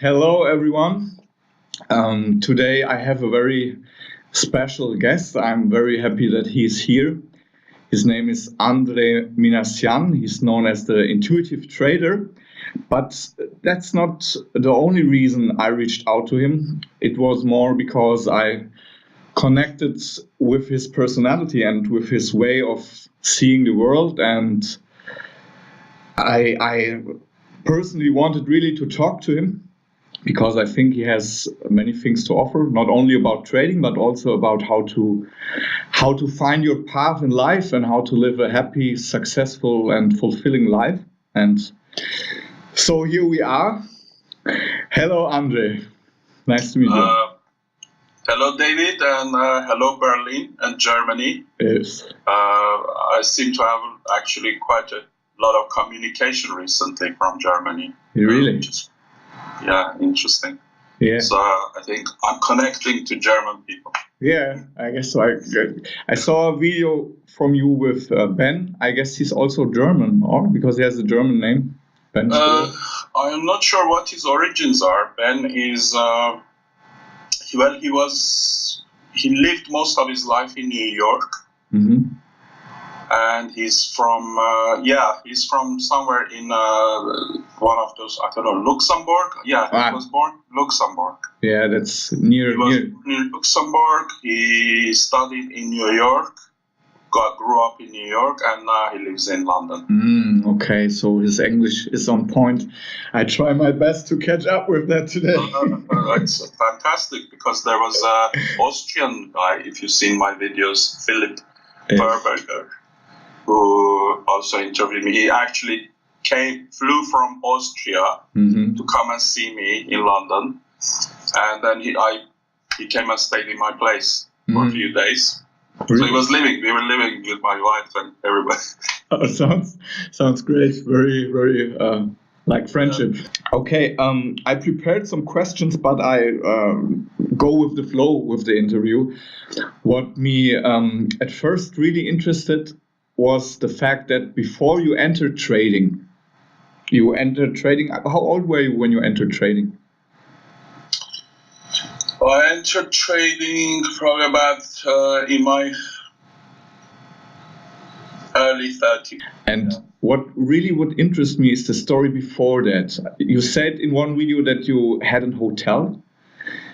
Hello, everyone. Today I have a very special guest. I'm very happy that he's here. His name is Minassian. He's known as the intuitive trader. But that's not the only reason I reached out to him. It was more because I connected with his personality and with his way of seeing the world. And I personally wanted really to talk to him, because I think he has many things to offer, not only about trading, but also about how to find your path in life and how to live a happy, successful, and fulfilling life. And so here we are. Hello, Andre. Nice to meet you. Hello, David, and hello, Berlin and Germany. Yes. I seem to have actually quite a lot of communication recently from Germany. Really? Yeah, interesting. Yeah. So I think I'm connecting to German people. Yeah, I guess so. I saw a video from you with Ben. I guess he's also German, or because he has a German name. Ben. I am not sure what his origins are. Ben is he lived most of his life in New York. Mm-hmm. And he's from somewhere in one of those, I don't know, Luxembourg. Yeah, he was born Luxembourg. Yeah, that's near Luxembourg. He studied in New York, grew up in New York, and now he lives in London. Okay, so his English is on point. I try my best to catch up with that today. It's fantastic, because there was an Austrian guy, if you've seen my videos, Philip Berberger, who also interviewed me. He actually flew from Austria to come and see me in London, and then he came and stayed in my place for a few days. Really? So we were living with my wife and everybody. Oh, sounds great. Very, very like friendship. Yeah. Okay, I prepared some questions, but I go with the flow with the interview. What me at first really interested was the fact that before you entered trading, how old were you when you entered trading? I entered trading probably about in my early 30s. And what really would interest me is the story before that. You said in one video that you had a hotel.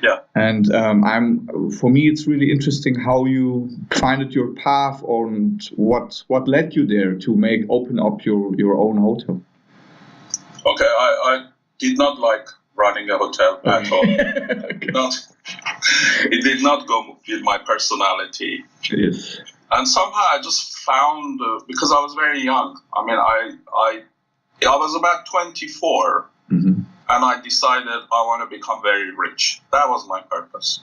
Yeah. And for me, it's really interesting how you find your path and what led you there to open up your own hotel. Okay, I did not like running a hotel at all. Okay. It did not go with my personality. Yes. And somehow I just found, because I was very young. I mean, I was about 24. And I decided I want to become very rich. That was my purpose.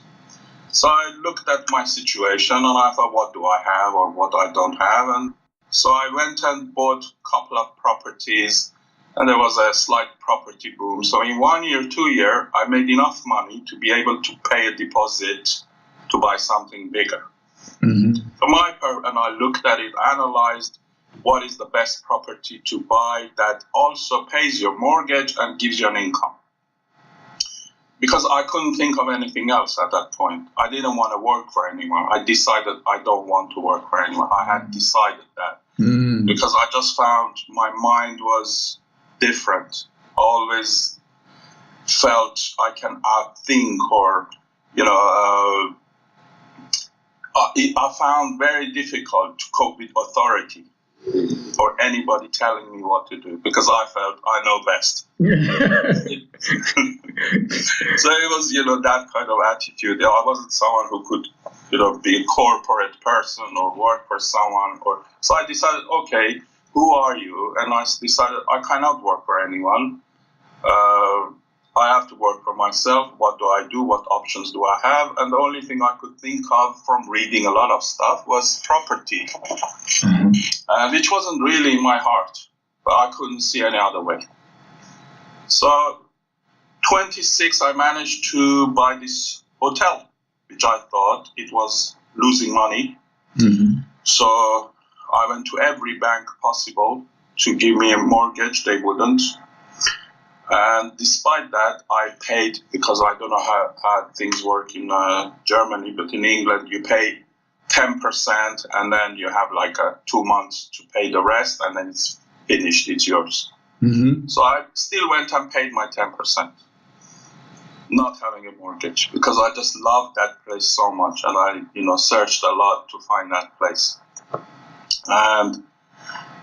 So I looked at my situation and I thought, what do I have or what I don't have? And so I went and bought a couple of properties, and there was a slight property boom. So in 1 year, 2 years, I made enough money to be able to pay a deposit to buy something bigger. And I looked at it, analyzed what is the best property to buy that also pays your mortgage and gives you an income. Because I couldn't think of anything else at that point. I didn't want to work for anyone. I decided I don't want to work for anyone. I had decided that. Because I just found my mind was different. I always felt I can outthink, or, I found very difficult to cope with authority or anybody telling me what to do, because I felt I know best. So it was, that kind of attitude. I wasn't someone who could, be a corporate person or work for someone. So I decided, okay, who are you? And I decided I cannot work for anyone. I have to work for myself. What do I do? What options do I have? And the only thing I could think of from reading a lot of stuff was property, which wasn't really in my heart, but I couldn't see any other way. So 26, I managed to buy this hotel, which I thought it was losing money. So I went to every bank possible to give me a mortgage. They wouldn't. And despite that, I paid, because I don't know how things work in Germany, but in England, you pay 10%, and then you have like 2 months to pay the rest, and then it's finished, it's yours. Mm-hmm. So I still went and paid my 10%, not having a mortgage, because I just loved that place so much, and I, searched a lot to find that place. And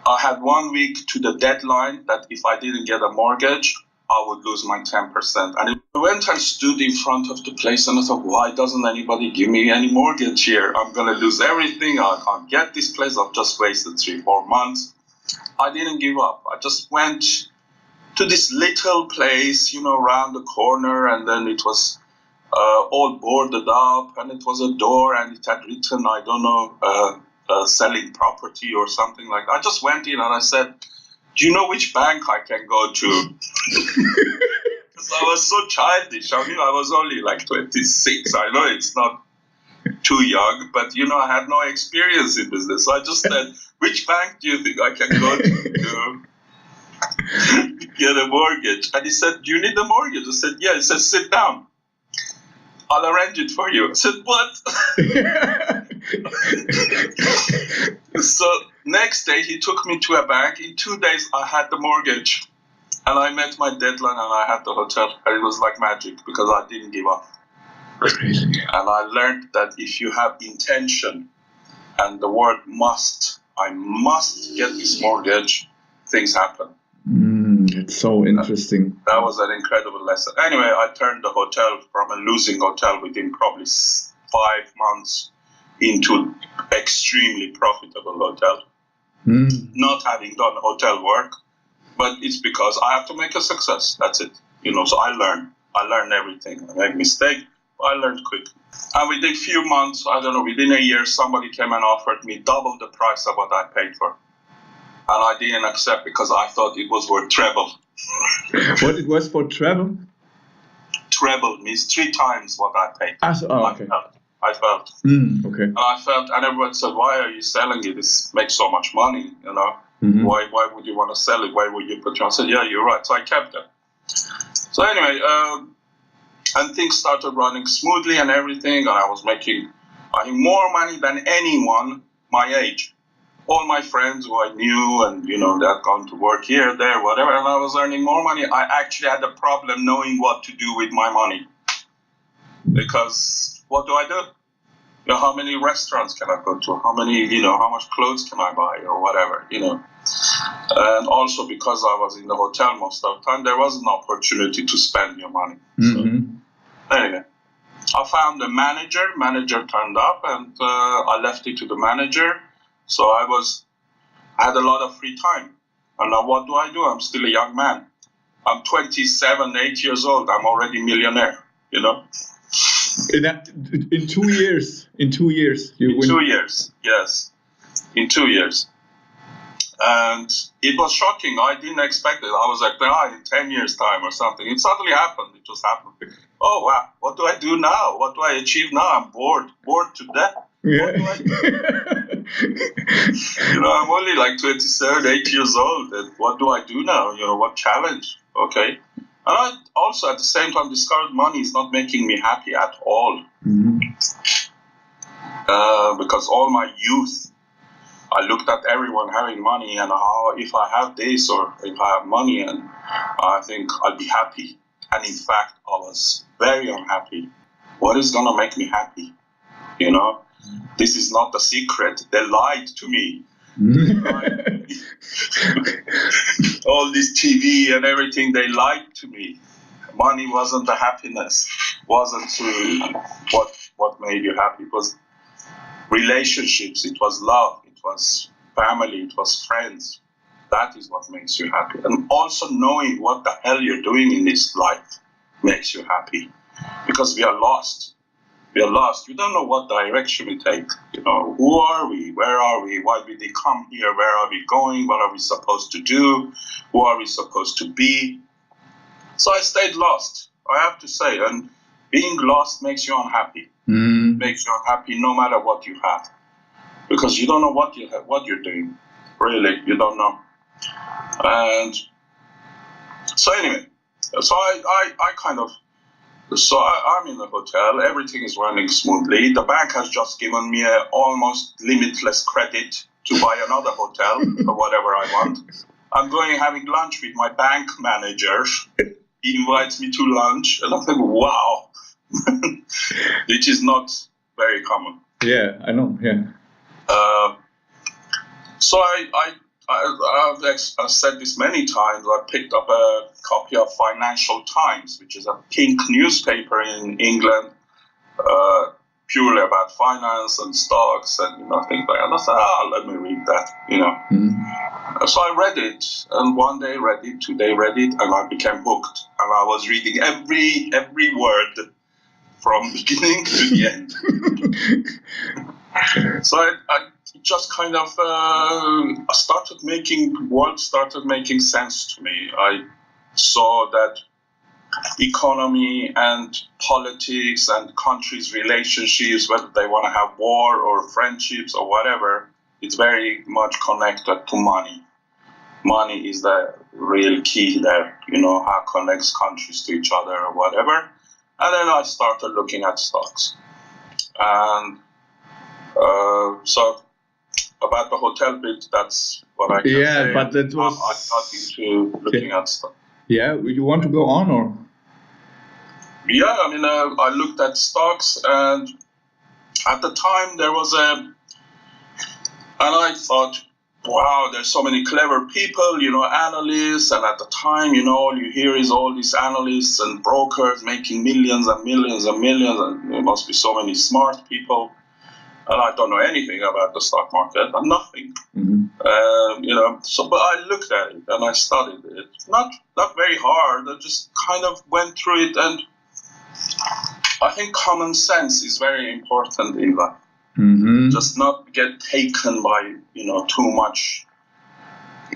I had 1 week to the deadline that if I didn't get a mortgage, I would lose my 10%. And I went and stood in front of the place, and I thought, why doesn't anybody give me any mortgage here? I'm going to lose everything. I can't get this place. I've just wasted 3-4 months. I didn't give up. I just went to this little place, around the corner, and then it was all boarded up, and it was a door, and it had written, I don't know, selling property or something like that. I just went in and I said, do you know which bank I can go to? Because I was so childish. I mean, I was only like 26. I know it's not too young, but I had no experience in business. So I just said, which bank do you think I can go to get a mortgage? And he said, do you need a mortgage? I said, yeah. He said, sit down. I'll arrange it for you. I said, what? So next day he took me to a bank. In 2 days I had the mortgage, and I met my deadline, and I had the hotel. And it was like magic, because I didn't give up. Crazy. And I learned that if you have intention and the word must, I must get this mortgage, things happen. It's so interesting. That was an incredible lesson. Anyway, I turned the hotel from a losing hotel within probably 5 months into extremely profitable hotel. Not having done hotel work, but it's because I have to make a success. That's it. So I learned everything. I made mistakes, but I learned quickly. And within a few months, I don't know, within a year, somebody came and offered me double the price of what I paid for. And I didn't accept, because I thought it was worth treble. What it was for treble? Treble means 3 times what I paid. Okay. I felt. Okay. And I felt, and everyone said, why are you selling it? This makes so much money, Mm-hmm. Why would you want to sell it? Why would you put it on? I said, yeah, you're right. So I kept it. So anyway, and things started running smoothly and everything, and I was making more money than anyone my age. All my friends who I knew, and they had gone to work here, there, whatever, and I was earning more money. I actually had a problem knowing what to do with my money, because what do I do? How many restaurants can I go to? How many, how much clothes can I buy, or whatever, And also because I was in the hotel most of the time, there was an opportunity to spend your money. Mm-hmm. So, anyway, I found a manager. Manager turned up, and I left it to the manager. So I had a lot of free time. And now what do? I'm still a young man. I'm 27, 8 years old. I'm already millionaire, In 2 years. In 2 years. In 2 years, yes. In 2 years. And it was shocking. I didn't expect it. I was like, in 10 years' time or something. It suddenly happened. It just happened. Oh, wow. What do I do now? What do I achieve now? I'm bored to death. Yeah. What do I do? I'm only like 27, 8 years old. And what do I do now? What challenge? Okay. And I also at the same time discovered money is not making me happy at all. Mm-hmm. Because all my youth, I looked at everyone having money, and if I have this or if I have money, and I think I'll be happy. And in fact, I was very unhappy. What is going to make me happy? This is not a secret. They lied to me. All this TV and everything, they lied to me. Money wasn't the happiness. Wasn't what made you happy. It was relationships. It was love. It was family. It was friends. That is what makes you happy. And also knowing what the hell you're doing in this life makes you happy. Because we are lost. We are lost. We don't know what direction we take. Who are we? Where are we? Why did we come here? Where are we going? What are we supposed to do? Who are we supposed to be? So I stayed lost, I have to say. And being lost makes you unhappy. Makes you unhappy no matter what you have. Because you don't know what you have, what you're doing. Really, you don't know. And so anyway, So I'm in the hotel. Everything is running smoothly. The bank has just given me an almost limitless credit to buy another hotel or whatever I want. I'm going having lunch with my bank manager. He invites me to lunch, and I'm thinking, wow, which is not very common. Yeah, I know. Yeah. So I've said this many times. I picked up a copy of Financial Times, which is a pink newspaper in England, purely about finance and stocks and things like that. And I said, let me read that. Mm-hmm. So I read it, and one day read it, 2 days read it, and I became hooked. And I was reading every word from beginning to the end. So I just kind of world started making sense to me. I saw that economy and politics and countries' relationships, whether they want to have war or friendships or whatever, it's very much connected to money. Money is the real key there, how it connects countries to each other or whatever. And then I started looking at stocks. And so about the hotel bit, that's what I can say. Yeah, but that was... I got into looking at stuff. Yeah, you want to go on, or? Yeah, I looked at stocks, and at the time there was and I thought, wow, there's so many clever people, analysts, and at the time, all you hear is all these analysts and brokers making millions and millions and millions, and there must be so many smart people. And I don't know anything about the stock market, nothing. Mm-hmm. But I looked at it and I studied it. Not very hard. I just kind of went through it, and I think common sense is very important in life. Mm-hmm. Just not get taken by too much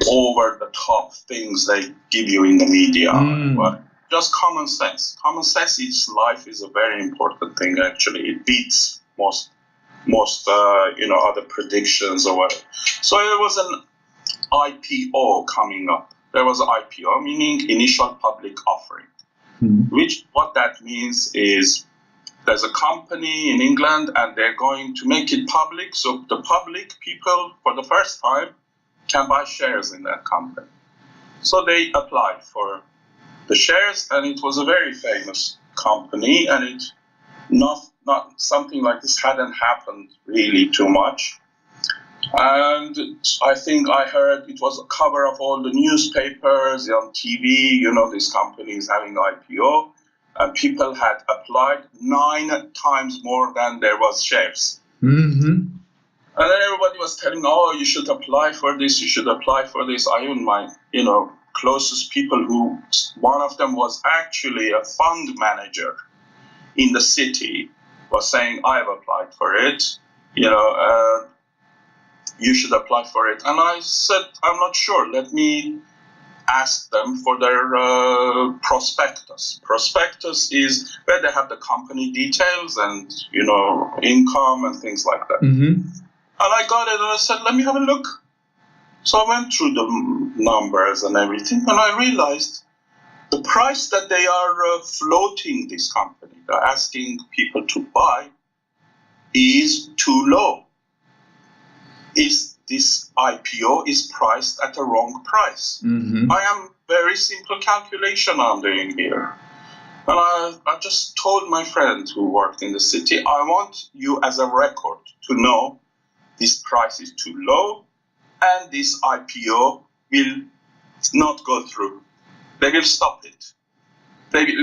over the top things they give you in the media. But just common sense. Common sense in life is a very important thing. Actually, it beats most other predictions or whatever. So there was an IPO coming up. There was an IPO, meaning initial public offering. Mm-hmm. What that means is there's a company in England and they're going to make it public, so the public people for the first time can buy shares in that company. So they applied for the shares, and it was a very famous company, and it not something like this hadn't happened really too much. And I think I heard it was a cover of all the newspapers, on TV, this company is having IPO, and people had applied 9 times more than there was shares. Mm-hmm. And then everybody was telling, you should apply for this, you should apply for this. I even my, closest people who, one of them was actually a fund manager in the city, was saying, I've applied for it, you should apply for it. And I said, I'm not sure. Let me ask them for their prospectus. Prospectus is where they have the company details and, income and things like that. Mm-hmm. And I got it and I said, let me have a look. So I went through the numbers and everything, and I realized the price that they are floating this company, they're asking people to buy, is too low. This IPO is priced at a wrong price. Mm-hmm. I am very simple calculation I'm doing here. And I just told my friend who worked in the city, I want you as a record to know this price is too low and this IPO will not go through. They will stop it.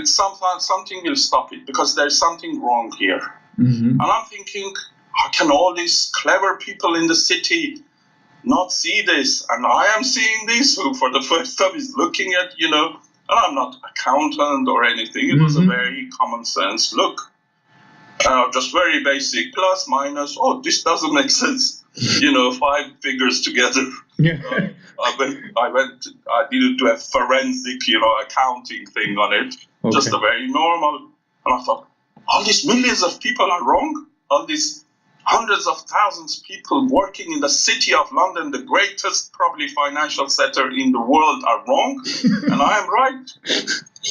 Something will stop it because there's something wrong here. Mm-hmm. And I'm thinking, how can all these clever people in the city not see this? And I am seeing this, who for the first time is looking at, and I'm not accountant or anything. It was a very common sense look. Just very basic, plus, minus, this doesn't make sense. 5 figures together. Yeah. I didn't do a forensic, accounting thing on it. Okay. Just a very normal. And I thought, all these millions of people are wrong. All these hundreds of thousands of people working in the city of London, the greatest probably financial center in the world, are wrong, and I am right.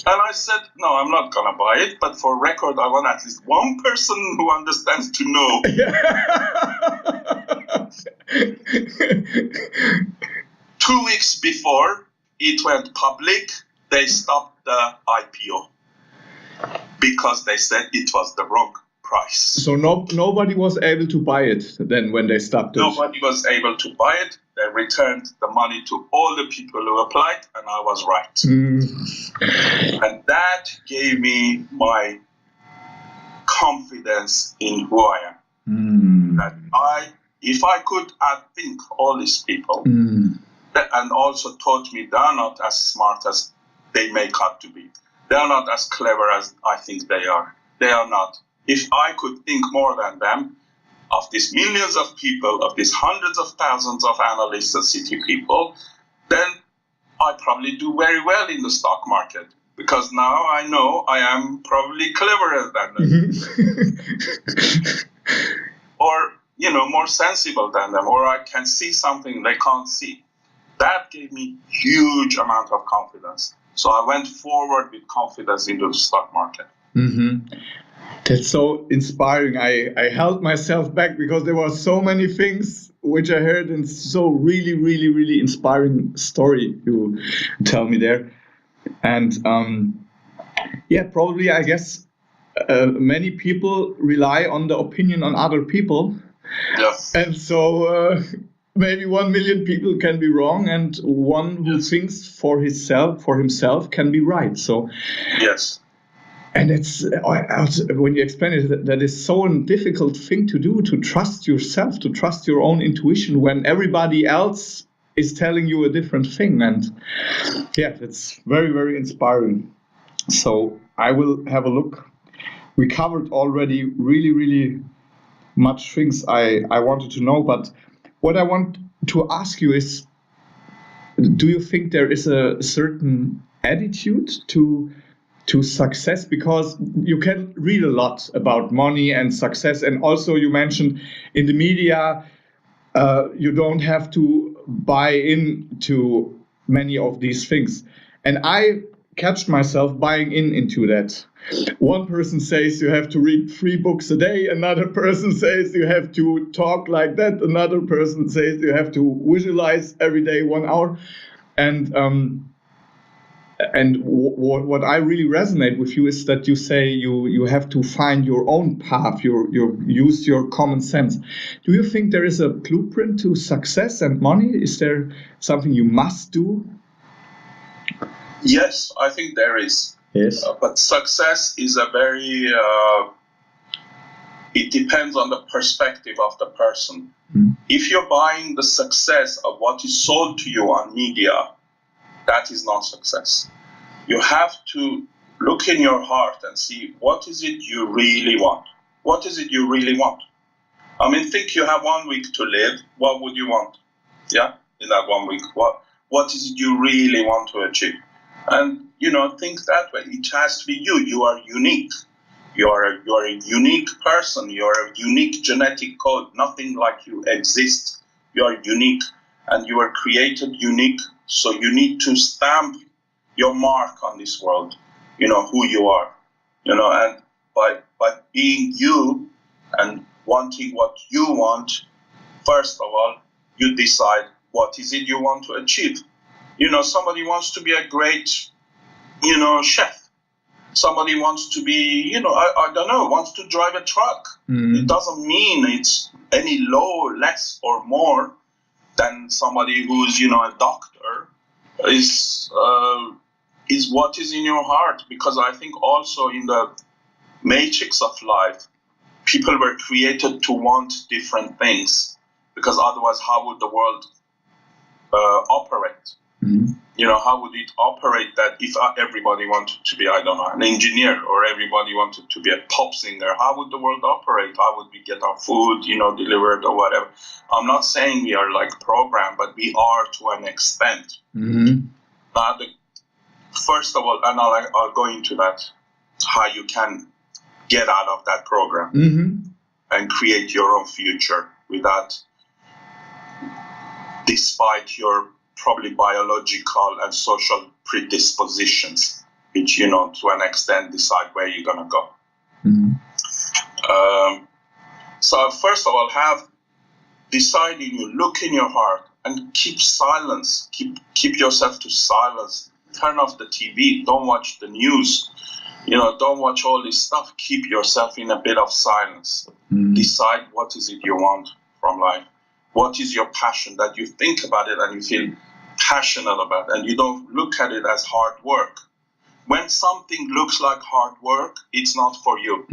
And I said, no, I'm not going to buy it, but for record, I want at least one person who understands to know. 2 weeks before it went public, they stopped the IPO because they said it was the wrong price. So nobody was able to buy it then when they stopped it? Nobody was able to buy it. They returned the money to all the people who applied, and I was right. And that gave me my confidence in who I am. That if I could outthink all these people, and also taught me they are not as smart as they make out to be. They are not as clever as I think they are. They are not. If I could think more than them, of these millions of people, of these hundreds of thousands of analysts and city people, then I probably do very well in the stock market. Because now I know I am probably cleverer than them. Or, more sensible than them. Or I can see something they can't see. That gave me huge amount of confidence. So I went forward with confidence into the stock market. That's so inspiring. I held myself back because there were so many things which I heard, and so really, really, really inspiring story you tell me there. And probably I guess many people rely on the opinion on other people. Yes. And so maybe 1 million people can be wrong, and one who thinks for himself can be right. So yes. And it's when you explain it, that is so a difficult thing to do, to trust yourself, to trust your own intuition when everybody else is telling you a different thing. And it's very, very inspiring. So I will have a look. We covered already really, really much things I wanted to know. But what I want to ask you is, do you think there is a certain attitude to success? Because you can read a lot about money and success, and also you mentioned in the media you don't have to buy into many of these things, and I catch myself buying into that. One person says you have to read 3 books a day, another person says you have to talk like that, another person says you have to visualize every day 1 hour, and what I really resonate with you is that you say you have to find your own path, you use your common sense. Do you think there is a blueprint to success and money? Is there something you must do? Yes, I think there is. Yes. But success is a very, it depends on the perspective of the person. If you're buying the success of what is sold to you on media, that is not success. You have to look in your heart and see, what is it you really want? What is it you really want? I mean, think you have 1 week to live. What would you want? Yeah, in that 1 week. What is it you really want to achieve? And, think that way. It has to be you. You are unique. You are a unique person. You are a unique genetic code. Nothing like you exists. You are unique. And you are created unique. So you need to stamp your mark on this world, who you are, and by being you and wanting what you want, first of all, you decide what is it you want to achieve. Somebody wants to be a great, chef. Somebody wants to be, I don't know, wants to drive a truck. It doesn't mean it's any less or more than somebody who's, a doctor. Is what is in your heart. Because I think also in the matrix of life, people were created to want different things, because otherwise how would the world operate? How would it operate that if everybody wanted to be, I don't know, an engineer, or everybody wanted to be a pop singer? How would the world operate? How would we get our food, delivered or whatever? I'm not saying we are like programmed, but we are to an extent. Now, first of all, and I'll go into that, how you can get out of that program and create your own future without, despite your probably biological and social predispositions, which, to an extent decide where you're going to go. So first of all, deciding, you look in your heart and keep silence. Keep yourself to silence. Turn off the TV. Don't watch the news. Don't watch all this stuff. Keep yourself in a bit of silence. Decide what is it you want from life. What is your passion that you think about it and you feel passionate about, and you don't look at it as hard work. When something looks like hard work, it's not for you.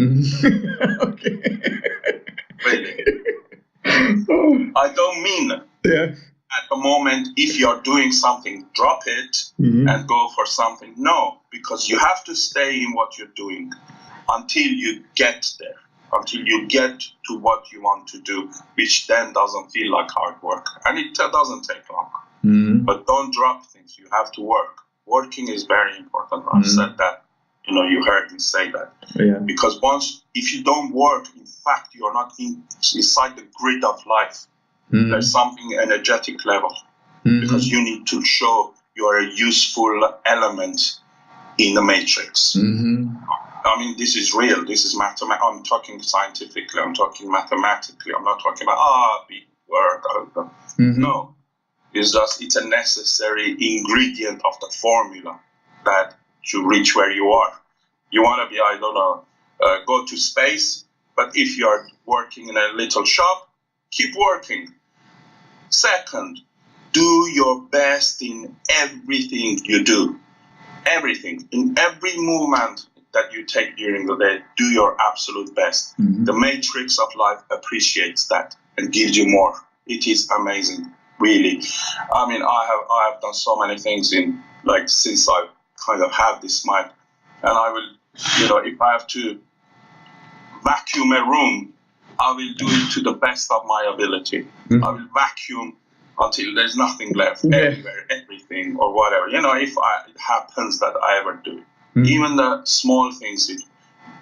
Okay. Really. I don't mean at the moment, if you're doing something, drop it and go for something. No, because you have to stay in what you're doing until you get there, until you get to what you want to do, which then doesn't feel like hard work. And it doesn't take long. But don't drop things. You have to work. Working is very important. I've said that. You heard me say that. Yeah. Because if you don't work, in fact, you're not inside the grid of life. There's something energetic level. Because you need to show you're a useful element in the matrix. I mean, this is real. This is mathematics. I'm talking scientifically. I'm talking mathematically. I'm not talking about, big word. No. It's a necessary ingredient of the formula that to reach where you are. You want to be, go to space, but if you're working in a little shop, keep working. Second, do your best in everything you do. Everything. In every movement that you take during the day, do your absolute best. The matrix of life appreciates that and gives you more. It is amazing. Really, I mean, I have done so many things since I kind of have this mind, and I will, if I have to vacuum a room, I will do it to the best of my ability. I will vacuum until there's nothing left, everywhere, everything or whatever. If it happens that I ever do, even the small things,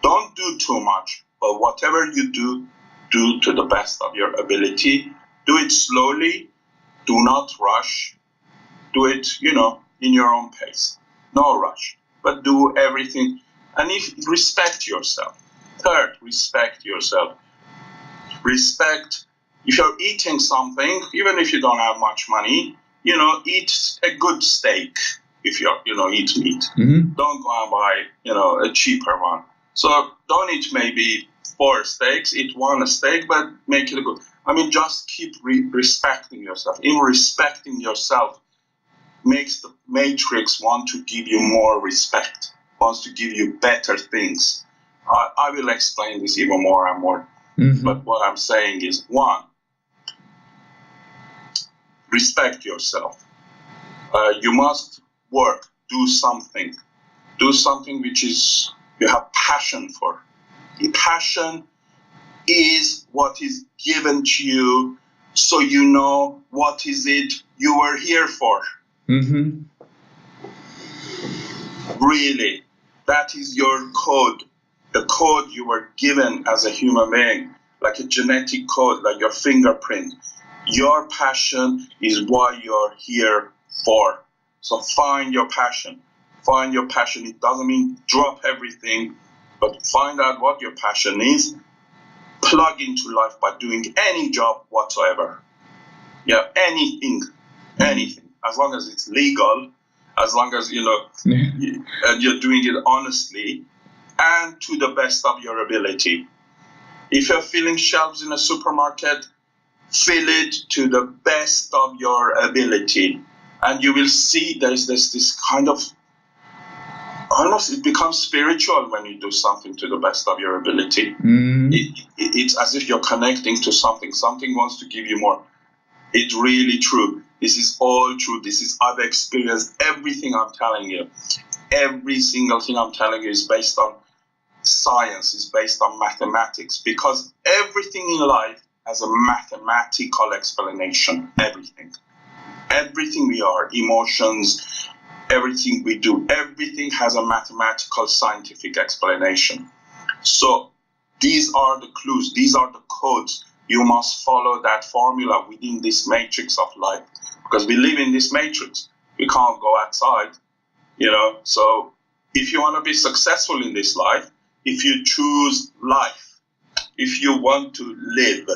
don't do too much, but whatever you do to the best of your ability. Do it slowly. Do not rush. Do it, in your own pace. No rush. But do everything. And respect yourself. Third, respect yourself. Respect, if you're eating something, even if you don't have much money, eat a good steak if you eat meat. Don't go and buy, a cheaper one. So don't eat maybe 4 steaks, eat 1 steak, but make it good. I mean, just keep respecting yourself. In respecting yourself makes the matrix want to give you more respect, wants to give you better things. I will explain this even more and more. But what I'm saying is, 1, respect yourself. You must work, do something. Do something which is you have passion for. The passion is what is given to you, so you know what is it you were here for. Really, that is your code, the code you were given as a human being, like a genetic code, like your fingerprint. Your passion is what you're here for. So find your passion. Find your passion. It doesn't mean drop everything, but find out what your passion is. Plug into life by doing any job whatsoever. Yeah, anything. As long as it's legal, as long as, and you're doing it honestly and to the best of your ability. If you're filling shelves in a supermarket, fill it to the best of your ability. And you will see there's this kind of, almost it becomes spiritual when you do something to the best of your ability. It's as if you're connecting to something. Something wants to give you more. It's really true. This is all true. I've experienced everything I'm telling you. Every single thing I'm telling you is based on science, is based on mathematics, because everything in life has a mathematical explanation. Everything we are, emotions, everything we do, everything has a mathematical, scientific explanation. So these are the clues, these are the codes. You must follow that formula within this matrix of life, because we live in this matrix. We can't go outside, so If you want to be successful in this life, if you choose life, if you want to live,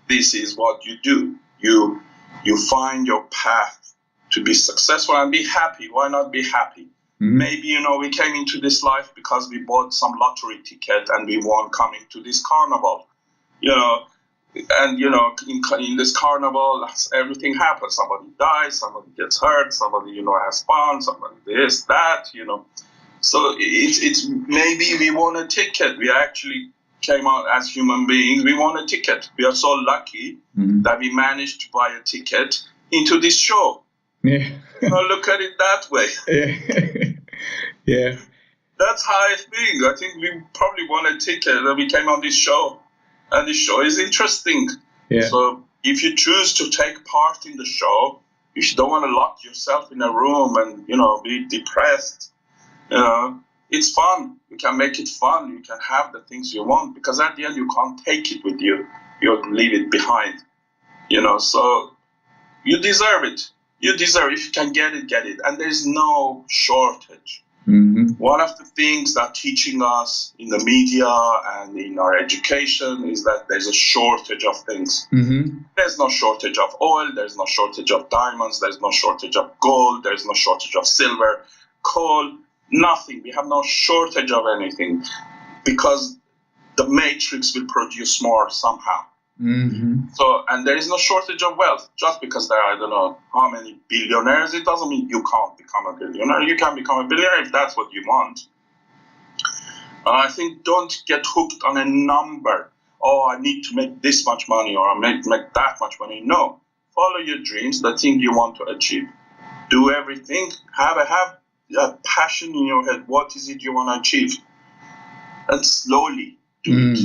this is what you do. You find your path to be successful and be happy. Why not be happy? Maybe, we came into this life because we bought some lottery ticket and we won coming to this carnival. And, in this carnival, everything happens. Somebody dies, somebody gets hurt, somebody, has fun, somebody this, that, So it's maybe we won a ticket. We actually came out as human beings. We won a ticket. We are so lucky that we managed to buy a ticket into this show. Yeah. Look at it that way. Yeah. Yeah. That's how I think. I think we probably won a ticket and we came on this show. And the show is interesting. Yeah. So if you choose to take part in the show, if you don't want to lock yourself in a room and, be depressed, it's fun. You can make it fun. You can have the things you want, because at the end you can't take it with you. You leave it behind. So you deserve it. You deserve it. If you can get it, get it. And there's no shortage. One of the things that teaching us in the media and in our education is that there's a shortage of things. There's no shortage of oil. There's no shortage of diamonds. There's no shortage of gold. There's no shortage of silver, coal, nothing. We have no shortage of anything, because the matrix will produce more somehow. So, and there is no shortage of wealth. Just because there are, I don't know how many billionaires, it doesn't mean you can't become a billionaire. You can become a billionaire if that's what you want. I think don't get hooked on a number. Oh, I need to make this much money, or I need to make that much money. No, follow your dreams, the thing you want to achieve. Do everything. Have a passion in your head. What is it you want to achieve? And slowly do it.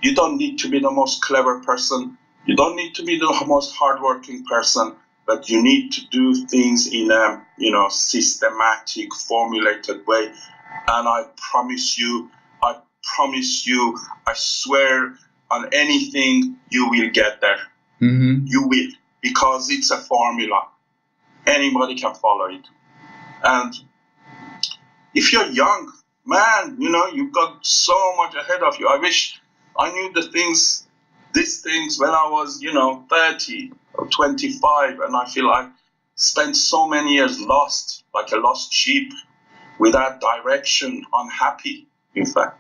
You don't need to be the most clever person. You don't need to be the most hardworking person, but you need to do things in a, systematic, formulated way. And I promise you, I swear on anything, you will get there. You will, because it's a formula. Anybody can follow it. And if you're young, man, you've got so much ahead of you. I wish I knew these things when I was, 30 or 25, and I feel I spent so many years lost, like a lost sheep, without direction, unhappy, in fact.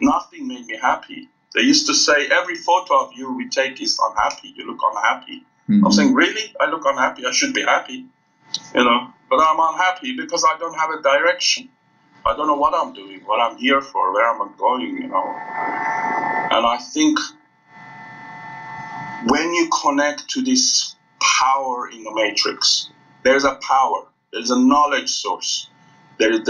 Nothing made me happy. They used to say, every photo of you we take is unhappy. You look unhappy. I'm saying, really? I look unhappy? I should be happy, But I'm unhappy because I don't have a direction. I don't know what I'm doing, what I'm here for, where am I going, And I think when you connect to this power in the matrix, there's a power, there's a knowledge source, there's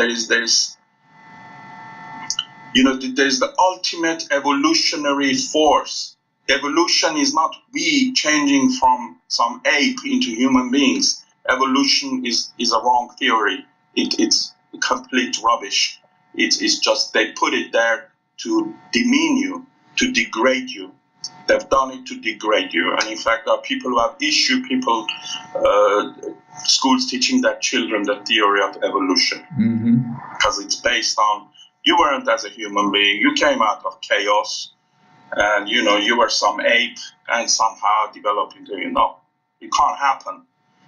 the ultimate evolutionary force. Evolution is not we changing from some ape into human beings. Evolution is a wrong theory. It's complete rubbish. It's just they put it there to demean you, to degrade you. They've done it to degrade you. And in fact, there are people who have issue, schools teaching their children the theory of evolution. Because it's based on, you weren't as a human being, you came out of chaos, and you were some ape, and somehow developed into, it can't happen.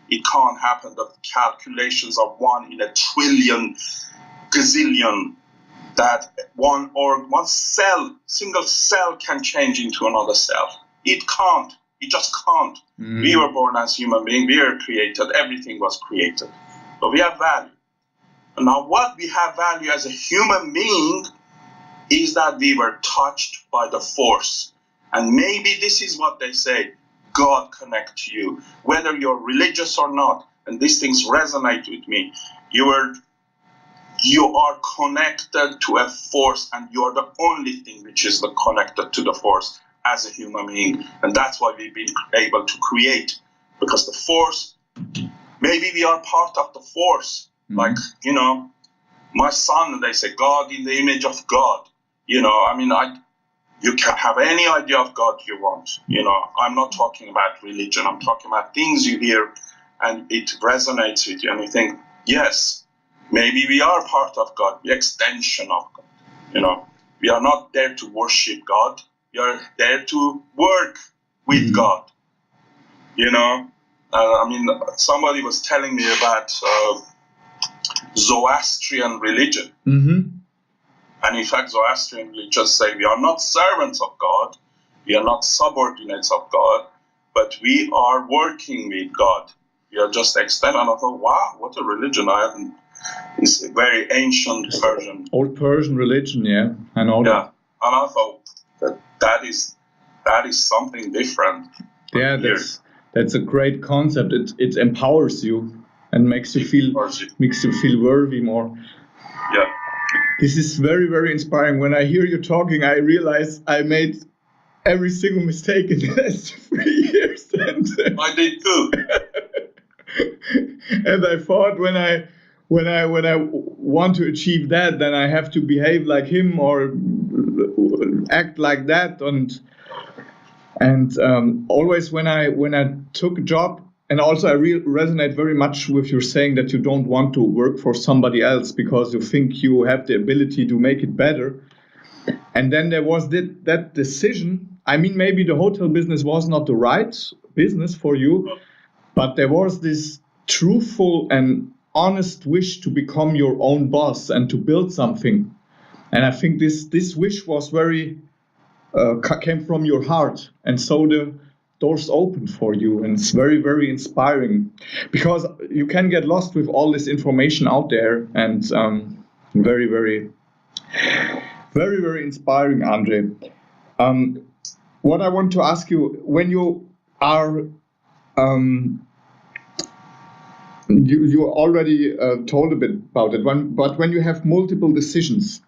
It can't happen. The calculations are 1 in a trillion, gazillion, that one single cell can change into another cell. It can't. It just can't. We were born as human beings. We were created. Everything was created. But we have value. And now what we have value as a human being is that we were touched by the force. And maybe this is what they say, God connect to you, whether you're religious or not. And these things resonate with me. You are connected to a force, and you are the only thing which is connected to the force as a human being. And that's why we've been able to create, because the force, maybe we are part of the force. Like, my son, they say God in the image of God. You can have any idea of God you want. I'm not talking about religion. I'm talking about things you hear and it resonates with you, and you think, yes, Maybe we are part of God, the extension of God. You know, we are not there to worship God. We are there to work with God. You know, I mean, somebody was telling me about Zoroastrian religion. And in fact, Zoroastrian religion say we are not servants of God, we are not subordinates of God, but we are working with God. We are just extended. And I thought, wow, what a religion! It's a very ancient Persian. Old Persian religion, yeah, I know that. Yeah, and I thought that is something different. Yeah, that's a great concept. It empowers you and makes you feel worthy more. Yeah. This is very, very inspiring. When I hear you talking, I realize I made every single mistake in the last 3 years. I did too. And I thought when I want to achieve that, then I have to behave like him or act like that. And always when I took a job, and also I resonate very much with your saying that you don't want to work for somebody else because you think you have the ability to make it better. And then there was that decision. I mean, maybe the hotel business was not the right business for you, but there was this truthful and honest wish to become your own boss and to build something. And I think this wish was very came from your heart, and so the doors open for you, and it's very, very inspiring because you can get lost with all this information out there, and very, very, very, very inspiring, Andre. What I want to ask you, when you are you already told a bit about it, but when you have multiple decisions,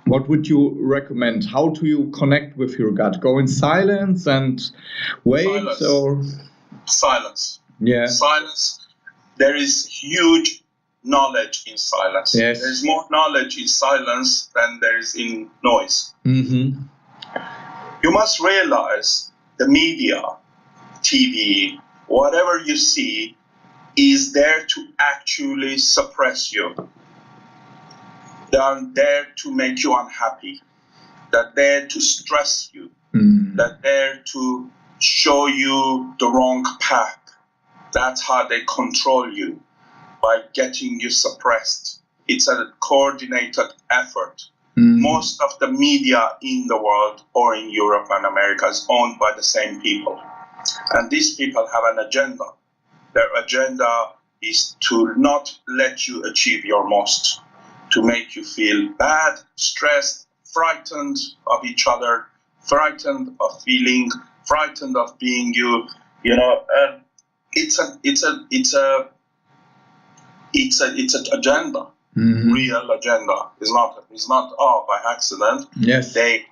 what would you recommend? How do you connect with your gut? Go in silence and wait, or silence? Yeah, silence. There is huge knowledge in silence. Yes. There is more knowledge in silence than there is in noise. You must realize the media, TV, whatever you see, is there to actually suppress you. They are there to make you unhappy. They're there to stress you. They're there to show you the wrong path. That's how they control you, by getting you suppressed. It's a coordinated effort. Most of the media in the world or in Europe and America is owned by the same people. And these people have an agenda. Their agenda is to not let you achieve your most, to make you feel bad, stressed, frightened of each other, frightened of feeling, frightened of being you. You know, it's an agenda, real agenda. It's not by accident. Yes. They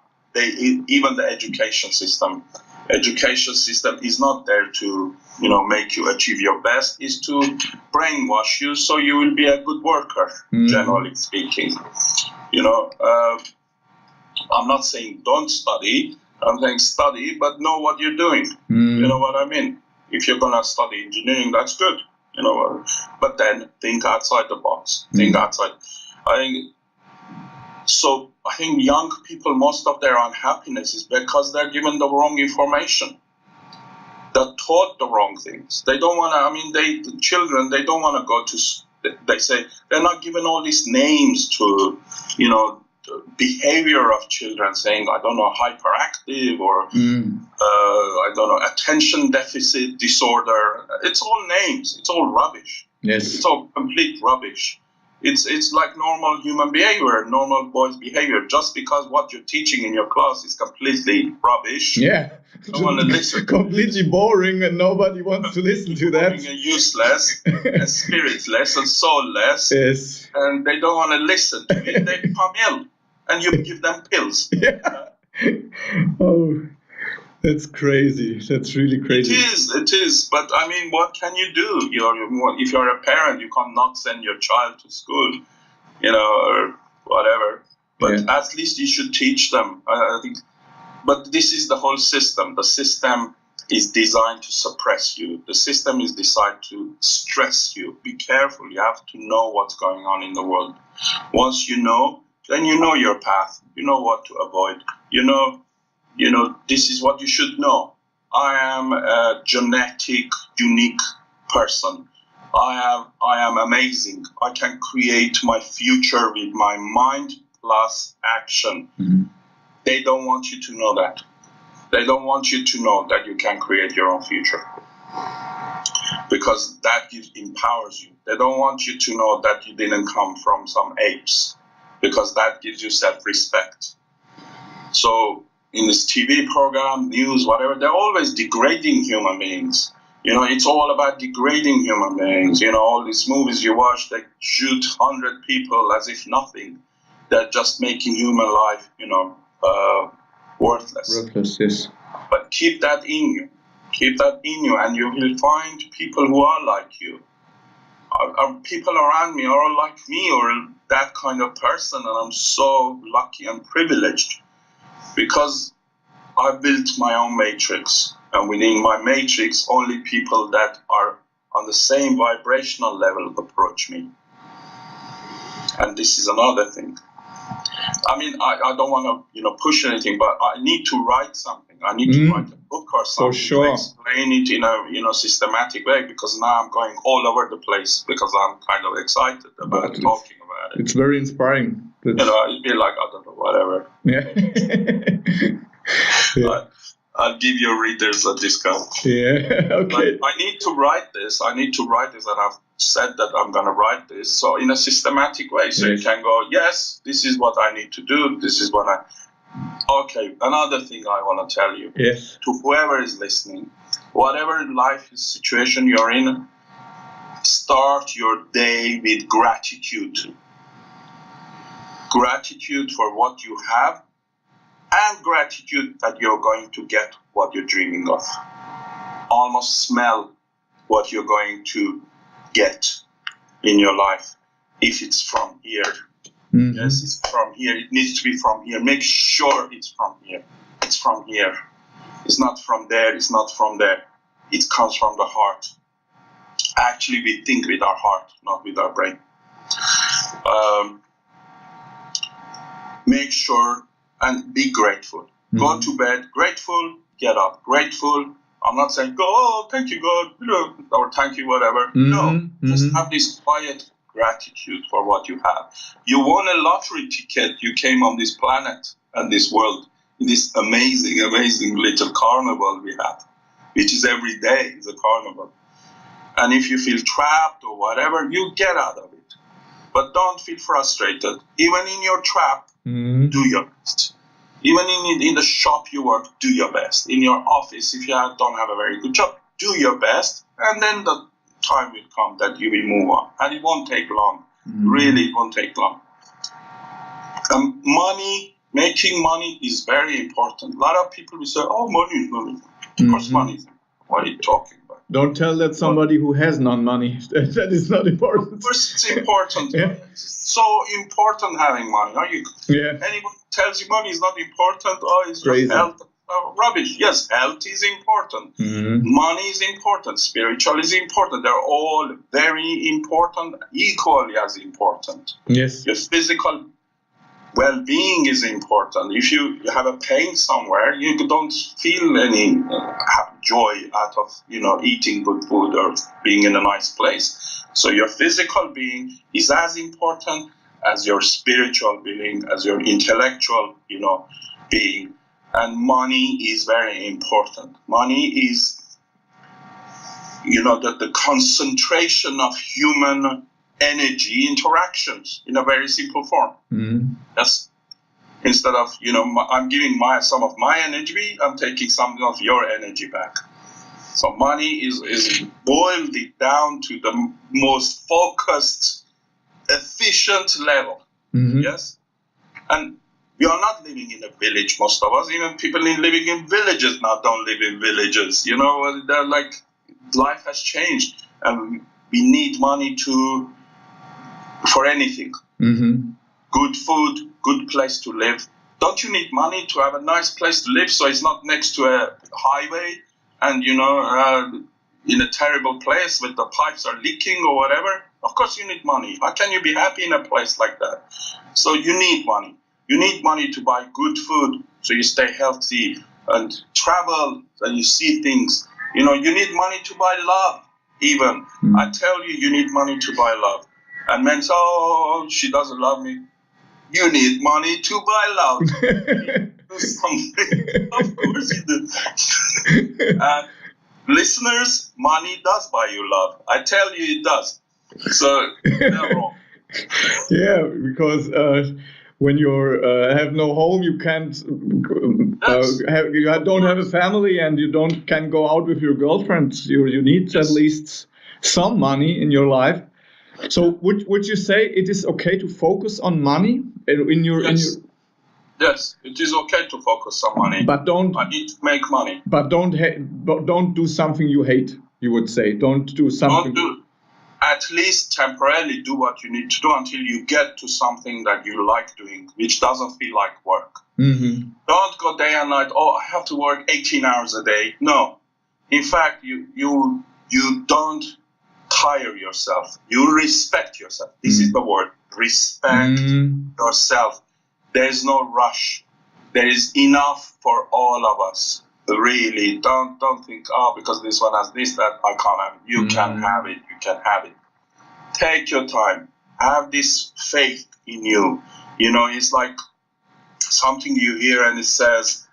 even the education system is not there to make you achieve your best. Is to brainwash you so you will be a good worker. Generally speaking, I'm not saying don't study. I'm saying study, but know what you're doing. You know what I mean? If you're gonna study engineering, that's good. But then think outside the box. Think outside. I think young people, most of their unhappiness is because they're given the wrong information. They're taught the wrong things. They don't want to. The children, they don't want to go to. They say they're not given all these names to, the behavior of children, saying hyperactive or attention deficit disorder. It's all names. It's all rubbish. Yes. It's all complete rubbish. It's like normal human behavior, normal boys' behavior. Just because what you're teaching in your class is completely rubbish. Yeah. No one to listen. Completely boring, and nobody wants to listen to that. And useless, and spiritless, and soulless. Yes. And they don't want to listen to it. They become ill, and you give them pills. Yeah. Oh. That's crazy. That's really crazy. It is. But what can you do? If you're a parent, you cannot send your child to school, or whatever. But at least you should teach them. I think. But this is the whole system. The system is designed to suppress you. The system is designed to stress you. Be careful. You have to know what's going on in the world. Once you know, then you know your path. You know what to avoid. You know, this is what you should know. I am a genetic, unique person. I am amazing. I can create my future with my mind plus action. Mm-hmm. They don't want you to know that. They don't want you to know that you can create your own future, because that empowers you. They don't want you to know that you didn't come from some apes, because that gives you self-respect. So in this TV program, news, whatever, they're always degrading human beings. It's all about degrading human beings. All these movies you watch, they shoot 100 people as if nothing. They're just making human life, worthless. Worthless, yes. But keep that in you. Keep that in you, and you will find people who are like you. People around me are like me, or that kind of person, and I'm so lucky and privileged because I built my own matrix, and within my matrix, only people that are on the same vibrational level approach me. And this is another thing. I mean, I don't want to, push anything, but I need to write something. I need to write a book or something to explain it in a, systematic way, because now I'm going all over the place because I'm kind of excited about talking about it. It's very inspiring. It'd be like, I don't know, whatever. Yeah. Yeah. I'll give your readers a discount. Yeah, okay. But I need to write this, and I've said that I'm going to write this, so in a systematic way, so you can go, yes, this is what I need to do, this is what Okay, another thing I want to tell you, yes, to whoever is listening, whatever life situation you're in, start your day with gratitude. Gratitude for what you have, and gratitude that you're going to get what you're dreaming of. Almost smell what you're going to get in your life. If it's from here. Mm-hmm. Yes, it's from here. It needs to be from here. Make sure it's from here. It's from here. It's not from there. It's not from there. It comes from the heart. Actually, we think with our heart, not with our brain. Make sure and be grateful. Mm-hmm. Go to bed grateful, get up grateful. I'm not saying, oh, thank you, God, or thank you, whatever. Mm-hmm. No, just have this quiet gratitude for what you have. You won a lottery ticket. You came on this planet and this world in this amazing, amazing little carnival we have, which is every day is a carnival. And if you feel trapped or whatever, you get out of it. But don't feel frustrated. Even in your trap, do your best. Even in the shop you work, do your best. In your office, if you don't have a very good job, do your best. And then the time will come that you will move on. And it won't take long. Really, it won't take long. Making money is very important. A lot of people will say, oh, money. Of course, money is important. What are you talking about? Don't tell that somebody who has no money. That is not important. Of course, it's important. Yeah. It's so important having money. Anyone tells you money is not important, it's crazy. Just health. Rubbish. Yes, health is important. Money is important. Spiritual is important. They're all very important, equally as important. Yes. Your physical well-being is important. If you have a pain somewhere, you don't feel any joy out of eating good food or being in a nice place. So your physical being is as important as your spiritual being, as your intellectual being. And money is very important. Money is the concentration of human energy interactions in a very simple form. Yes. Instead of I'm giving some of my energy, I'm taking some of your energy back. So money is boiled it down to the most focused, efficient level. Yes, and we are not living in a village. Most of us, even people living in villages now, don't live in villages. They're like, life has changed, and we need money for anything. Good food, good place to live. Don't you need money to have a nice place to live, so it's not next to a highway and in a terrible place with the pipes are leaking or whatever, of course you need money. How can you be happy in a place like that? So you need money. You need money to buy good food so you stay healthy and travel and you see things. You need money to buy love even. I tell you, you need money to buy love. And men say, oh, she doesn't love me. You need money to buy love. Do something. Of course you do. Listeners, money does buy you love. I tell you it does. So they're wrong. Yeah, because when you have no home, you can't you don't have a family, and you can go out with your girlfriend. You need at least some money in your life. So would you say it is okay to focus on money in your? Yes, it is okay to focus on money. But I need to make money. But don't do something you hate. You would say don't do something. At least temporarily do what you need to do until you get to something that you like doing, which doesn't feel like work. Mm-hmm. Don't go day and night. Oh, I have to work 18 hours a day. No, in fact, you don't tire yourself. You respect yourself. This is the word. Respect yourself. There is no rush. There is enough for all of us. Really, don't think, oh, because this one has this, that I can't have it. You can have it. You can have it. Take your time. Have this faith in you. It's like something you hear and it says,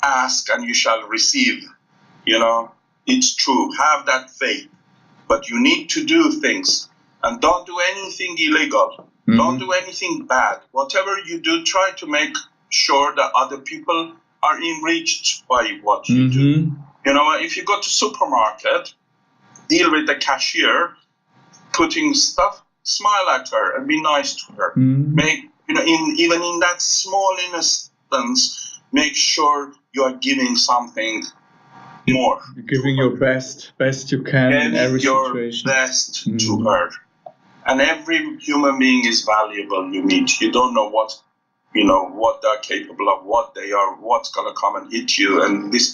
ask and you shall receive. It's true. Have that faith. But you need to do things. And don't do anything illegal. Don't do anything bad. Whatever you do, try to make sure that other people are enriched by what you do. If you go to supermarket, deal with the cashier, putting stuff, smile at her and be nice to her. Make even in that small instance, make sure you are giving something more. You're giving your best you can in every situation. Your best to her. And every human being is valuable you meet. You don't know what they're capable of, what they are, what's going to come and hit you. And this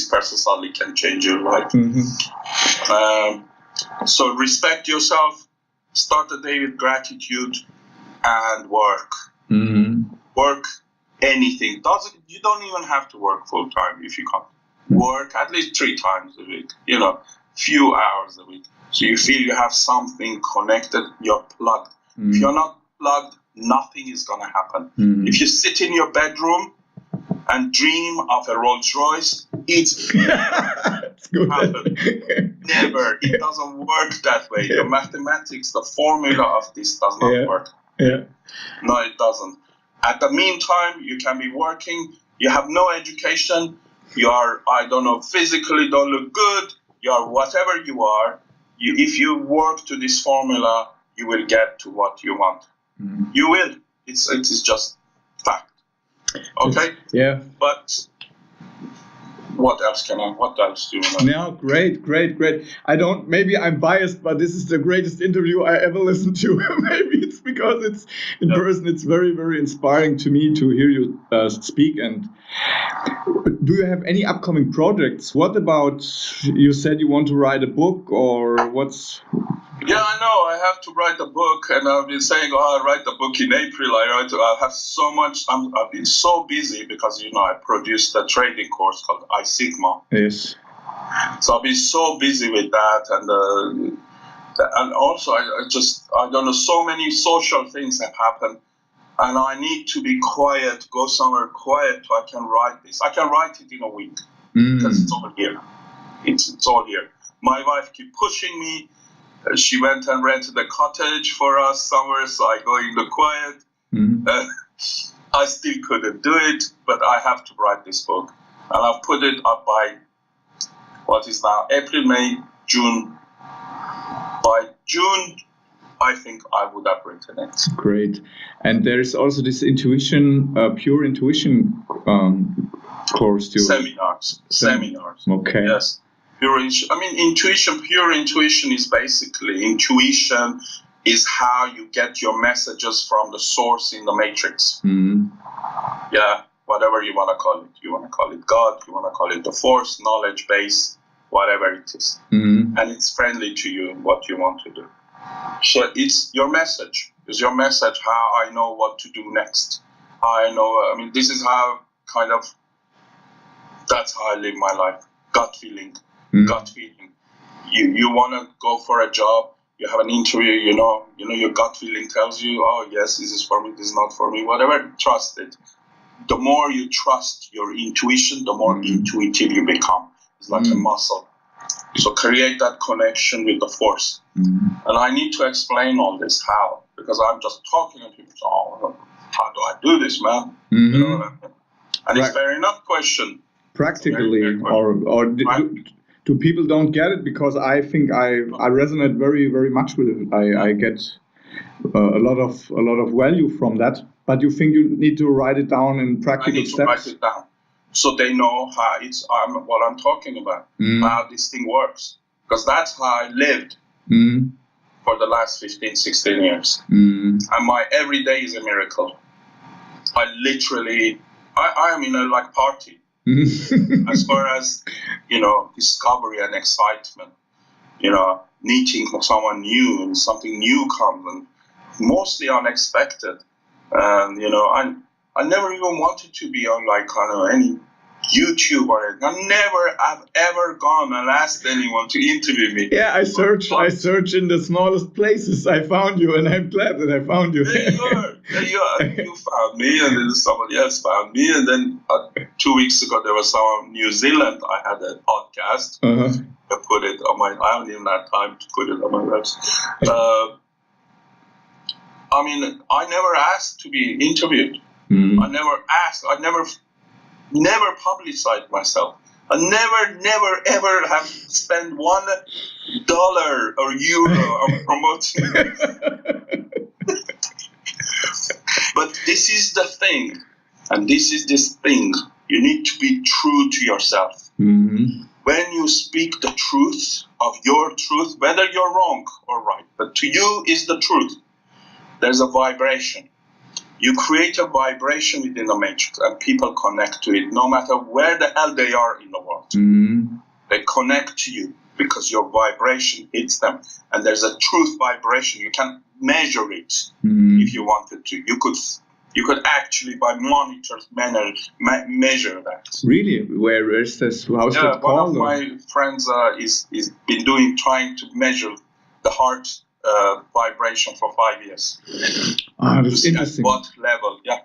person suddenly can change your life. So respect yourself, start the day with gratitude, and work. Work anything. You don't even have to work full time if you can't. Work at least 3 times a week, few hours a week. So you feel you have something connected, you're plugged. If you're not plugged, nothing is going to happen. If you sit in your bedroom and dream of a Rolls Royce, it's happen. Never. It doesn't work that way. The mathematics, the formula of this does not work. No, it doesn't. At the meantime, you can be working. You have no education. You are, physically don't look good. You are whatever you are. If you work to this formula, you will get to what you want. You will. It is just fact. Okay? Yeah. But what else do you know? No, great. Maybe I'm biased, but this is the greatest interview I ever listened to. Maybe it's because it's in person. It's very, very inspiring to me to hear you speak. And do you have any upcoming projects? What about, you said you want to write a book, or what's... Yeah, I know. I have to write a book, and I've been saying, I'll write the book in April. I have so much. I've been so busy because, I produced a trading course called I Sigma. Yes. So I've been so busy with that, and also so many social things have happened, and I need to be quiet, go somewhere quiet so I can write this. I can write it in a week because it's all here. It's all here. My wife keeps pushing me. She went and rented a cottage for us somewhere, so I go in the quiet. I still couldn't do it, but I have to write this book. And I've put it up by, what is now, April, May, June. By June, I think I would have written it. Great. And there's also this pure intuition course too. Seminars. Okay. Yes. Pure intuition is basically, intuition is how you get your messages from the source in the matrix. Yeah, whatever you want to call it. You want to call it God, you want to call it the force, knowledge base, whatever it is. And it's friendly to you in what you want to do. So it's your message. It's your message how I know what to do next. This is how that's how I live my life. Gut feeling. Gut feeling. You want to go for a job, you have an interview, your gut feeling tells you, oh yes, this is for me, this is not for me, whatever, trust it. The more you trust your intuition, the more intuitive you become. It's like a muscle. So create that connection with the force. And I need to explain all this how, because I'm just talking and people say, oh, how do I do this, man? You know what I mean? And it's fair enough question. Practically, or do people don't get it? Because I think I resonate very, very much with it. I get a lot of value from that. But you think you need to write it down in practical steps? I need to write it down so they know how what I'm talking about, how this thing works. Because that's how I lived for the last 15, 16 years. And my every day is a miracle. I literally, I am in a party. As far as, discovery and excitement, meeting someone new and something new comes and mostly unexpected. And, I never even wanted to be on any YouTube or anything. I've ever gone and asked anyone to interview me. Yeah, I search in the smallest places. I found you, and I'm glad that I found you. There you are. You found me, and then somebody else found me. And then 2 weeks ago, there was someone in New Zealand. I had a podcast. I put it on I haven't even had time to put it on my website. I never asked to be interviewed. I never asked. I never publicized myself. I never, ever have spent $1 or euro on promoting. But this is the thing, and this is this thing. You need to be true to yourself. When you speak the truth of your truth, whether you're wrong or right, but to you is the truth. There's a vibration. You create a vibration within the matrix, and people connect to it, no matter where the hell they are in the world. They connect to you because your vibration hits them, and there's a truth vibration. You can measure it if you wanted to. You could actually, by monitors, measure that. Really? Where is this? How's that called? One of my friends is been trying to measure the heart vibration for 5 years. That's interesting. At what level? Yeah.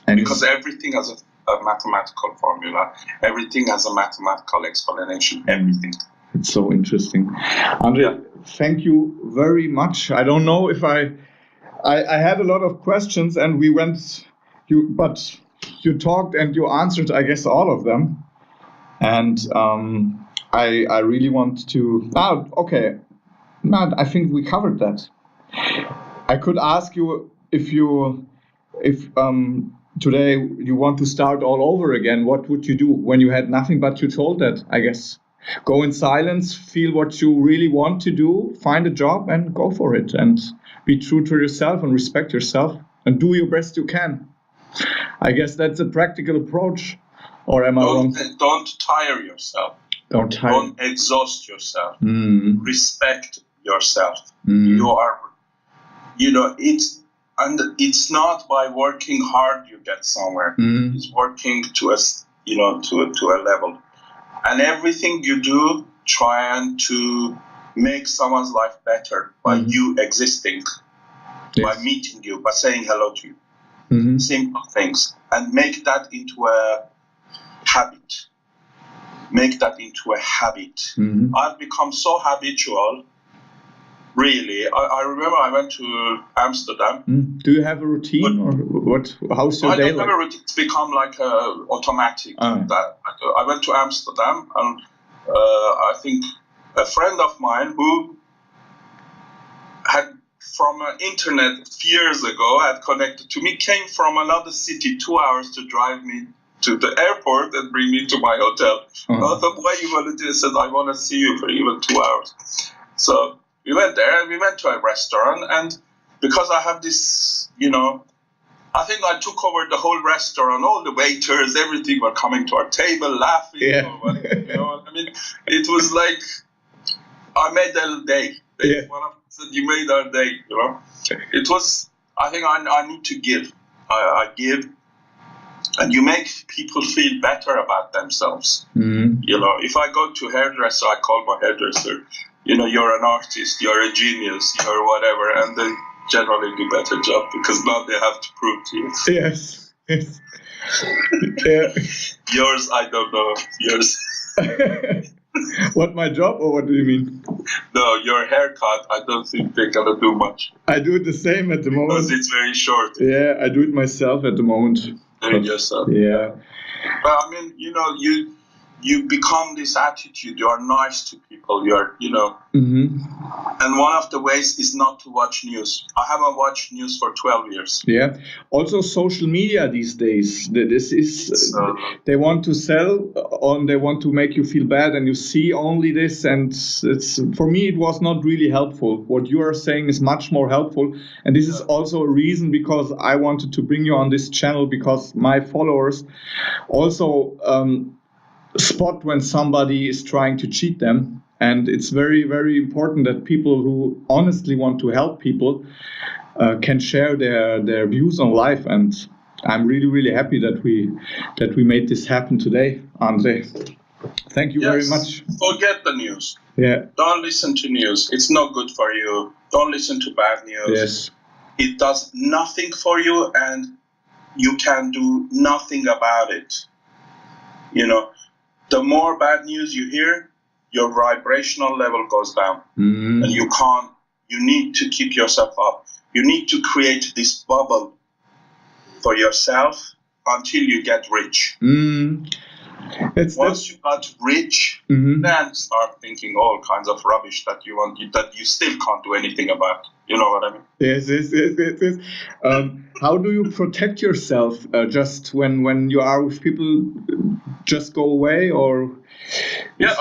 And because everything has a mathematical formula. Everything has a mathematical explanation. Everything. It's so interesting. Andrea, thank you very much. I don't know if I had a lot of questions, and but you talked and you answered, I guess, all of them. And I really want to. Okay. No, I think we covered that. I could ask you if today you want to start all over again, what would you do when you had nothing but you told that, I guess? Go in silence, feel what you really want to do, find a job and go for it, and be true to yourself and respect yourself and do your best you can. I guess that's a practical approach. Or am I wrong? Don't tire yourself. Don't exhaust yourself. Respect yourself. You are, it's not by working hard you get somewhere. It's working to a level. And everything you do, trying to make someone's life better by you existing, by meeting you, by saying hello to you. Simple things. And make that into a habit. Make that into a habit. I've become so habitual. Really, I remember I went to Amsterdam. Do you have a routine, or what? How's your day? I don't have a routine. It's become like automatic. That I went to Amsterdam, and I think a friend of mine who had from internet years ago had connected to me came from another city 2 hours to drive me to the airport and bring me to my hotel. I thought, why you want to do this? I said, I want to see you for even 2 hours. So we went there, and we went to a restaurant, and because I have this, I think I took over the whole restaurant. All the waiters, everything were coming to our table, laughing. Yeah. Or whatever, you know, I mean, it was like I made their day. Yeah. One of them said, "You made our day." You know, it was. I think I need to give. I give, and you make people feel better about themselves. Mm-hmm. You know, if I go to hairdresser, I call my hairdresser. You know, you're an artist, you're a genius, you're whatever, and they generally do better job because now they have to prove to you. Yes. Yes. Yeah. Yours, I don't know. Yours. What, my job, or what do you mean? No, your haircut, I don't think they're gonna do much. I do it the same at the moment. Because it's very short. Yeah, I do it myself at the moment. Do it yourself. Yeah. But I mean, you know, you become this attitude. You are nice to people. You're, you know. Mm-hmm. And one of the ways is not to watch news. I haven't watched news for 12 years. Yeah. Also, social media these days. This is they want to sell, or they want to make you feel bad, and you see only this. And it's for me, it was not really helpful. What you are saying is much more helpful, and this is also a reason because I wanted to bring you on this channel, because my followers also spot when somebody is trying to cheat them. And it's very, very important that people who honestly want to help people can share their views on life. And I'm really, really happy that we made this happen today, Andre. Thank you very much. Forget the news. Yeah. Don't listen to news. It's not good for you. Don't listen to bad news. Yes. It does nothing for you, and you can do nothing about it. You know, the more bad news you hear, your vibrational level goes down. Mm-hmm. And you need to keep yourself up. You need to create this bubble for yourself until you get rich. Mm-hmm. Once you got rich, then start thinking all kinds of rubbish that you still can't do anything about. You know what I mean? Yes. How do you protect yourself? Just when you are with people, just go away, or? Yeah,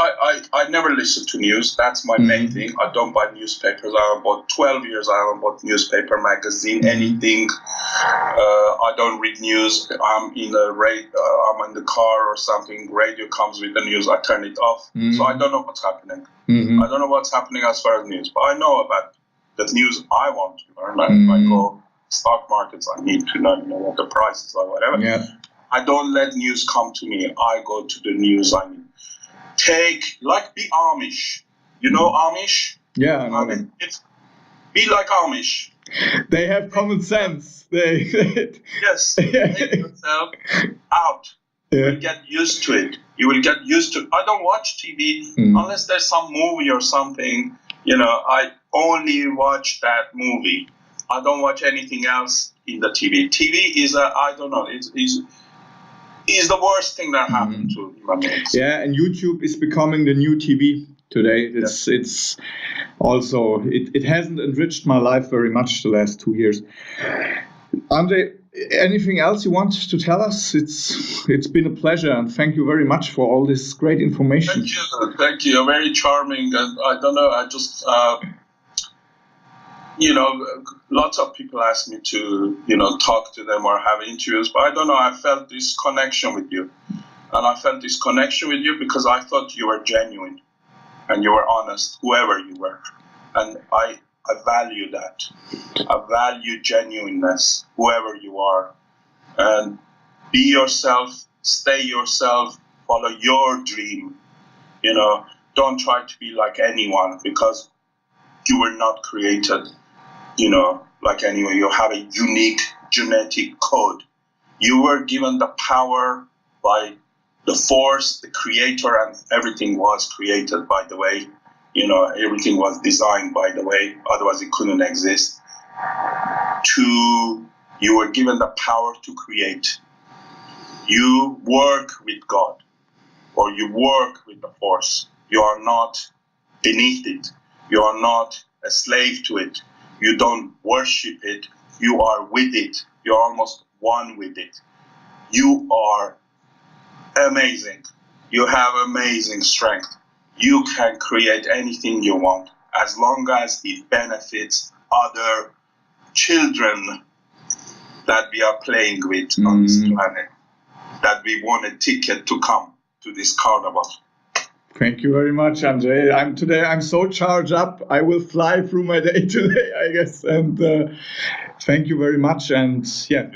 I never listen to news. That's my main thing. I don't buy newspapers. I have bought 12 years. I haven't bought newspaper, magazine, anything. I don't read news. I'm in the car or something. Radio comes with the news. I turn it off. So I don't know what's happening. I don't know what's happening as far as news, but I know about the news I want to learn. Like if I go stock markets, I need to know, what the prices are, whatever. Yeah. I don't let news come to me. I go to the news. I mean, be Amish. You know Amish? Yeah, I know them. Be like Amish. They have common sense. Yes. Take yourself out. You will get used to it. I don't watch TV unless there's some movie or something. I only watch that movie. I don't watch anything else in the TV. TV is is the worst thing that happened to human beings. Yeah, and YouTube is becoming the new TV today. It's also it hasn't enriched my life very much the last 2 years. Andre, anything else you want to tell us? It's been a pleasure, and thank you very much for all this great information. Thank you. You're very charming, and I don't know. I just lots of people ask me to talk to them or have interviews, but I don't know. I felt this connection with you, and I felt this connection with you because I thought you were genuine and you were honest, whoever you were, and I value that. I value genuineness, whoever you are. And be yourself, stay yourself, follow your dream. Don't try to be like anyone because you were not created, like anyone. You have a unique genetic code. You were given the power by the force, the creator, and everything was created, by the way. Everything was designed, by the way, otherwise it couldn't exist. You were given the power to create. You work with God, or you work with the force. You are not beneath it. You are not a slave to it. You don't worship it. You are with it. You are almost one with it. You are amazing. You have amazing strength. You can create anything you want as long as it benefits other children. that we are playing with on this planet, that we want a ticket to come to this carnival. Thank you very much, Andre. I'm so charged up. I will fly through my day today, I guess. And thank you very much. And yeah,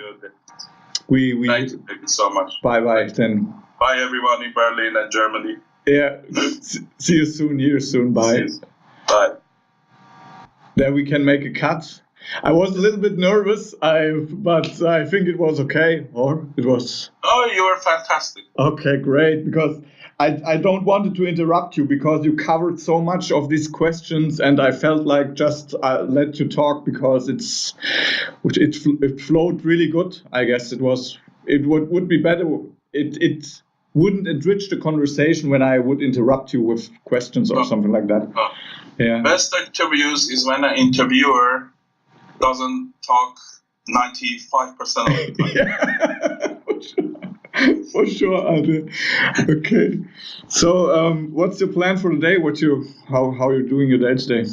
thank you so much. Bye then. Bye everyone in Berlin and Germany. Yeah. See you soon. Hear you soon. Bye. Bye. There we can make a cut. I was a little bit nervous, but I think it was okay. Or it was. Oh, you were fantastic. Okay, great. Because I don't wanted to interrupt you because you covered so much of these questions, and I felt like just let you talk because it flowed really good. I guess it would be better. It wouldn't enrich the conversation when I would interrupt you with questions or something like that. Yeah. Best interviews is when an interviewer doesn't talk 95% of the time. Yeah. For sure, Ade. Okay. So, what's your plan for the day? How you're doing your day today?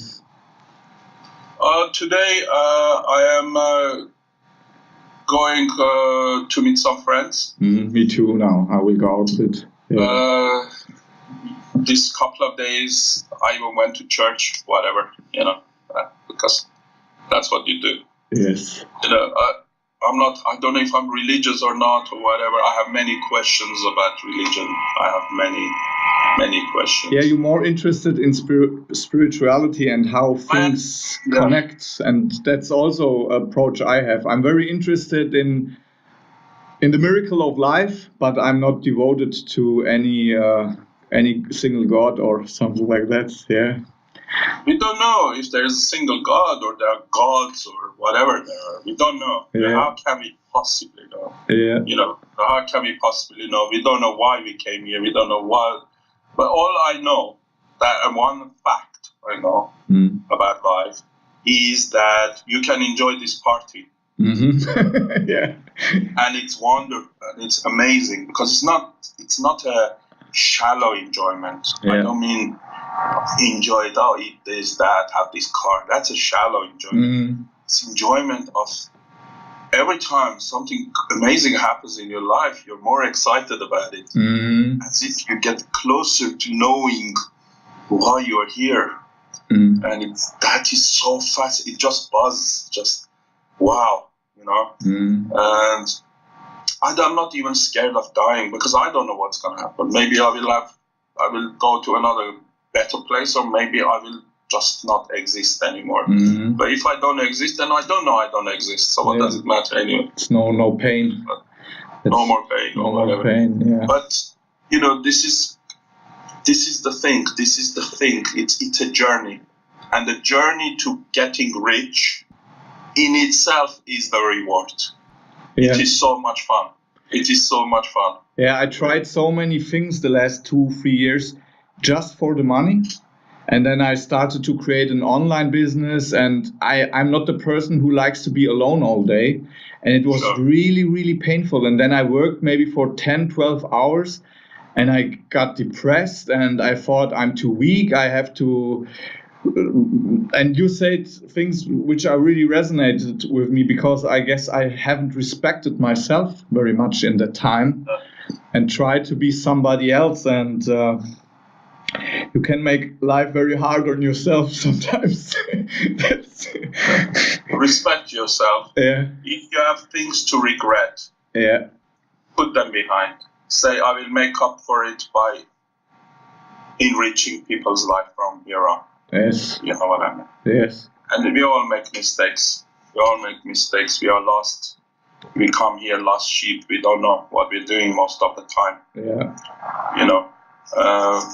Today, I am going to meet some friends. Me too. Now I will go out a bit. Yeah. This couple of days, I even went to church. Whatever, because that's what you do. Yes. I don't know if I'm religious or not or whatever. I have many questions about religion. I have many questions. Yeah, you're more interested in spirituality and how things connect, and that's also an approach I have. I'm very interested in the miracle of life, but I'm not devoted to any single God or something like that. Yeah. We don't know if there's a single God or there are gods or whatever there are. We don't know. Yeah. How can we possibly know? Yeah. How can we possibly know? We don't know why we came here. We don't know why. But all I know, that one fact I know about life is that you can enjoy this party. Mm-hmm. Yeah. And it's wonderful. And it's amazing because it's not a shallow enjoyment. Yeah. I don't mean enjoy it, eat this, that, have this car. That's a shallow enjoyment. It's enjoyment of every time something amazing happens in your life, you're more excited about it. As if you get closer to knowing why you're here. And that is so fast. It just buzzes. Just wow, And I'm not even scared of dying because I don't know what's going to happen. Maybe I will go to another better place, or maybe I will just not exist anymore. But if I don't exist, then I don't know I don't exist. So what does it matter anyway? It's no pain. No more pain. No more pain. Yeah. But this is the thing. This is the thing. It's a journey, and the journey to getting rich in itself is the reward. Yeah. It is so much fun. It is so much fun. Yeah, I tried so many things the last 2-3 years just for the money. And then I started to create an online business, and I'm not the person who likes to be alone all day. And it was really, really painful. And then I worked maybe for 10, 12 hours, and I got depressed, and I thought I'm too weak. I have to... And you said things which are really resonated with me, because I guess I haven't respected myself very much in that time and tried to be somebody else. And you can make life very hard on yourself sometimes. Respect yourself. Yeah. If you have things to regret, put them behind. Say, I will make up for it by enriching people's life from here on. Yes. You know what I mean? Yes. And we all make mistakes. We are lost. We come here lost sheep. We don't know what we're doing most of the time. Yeah.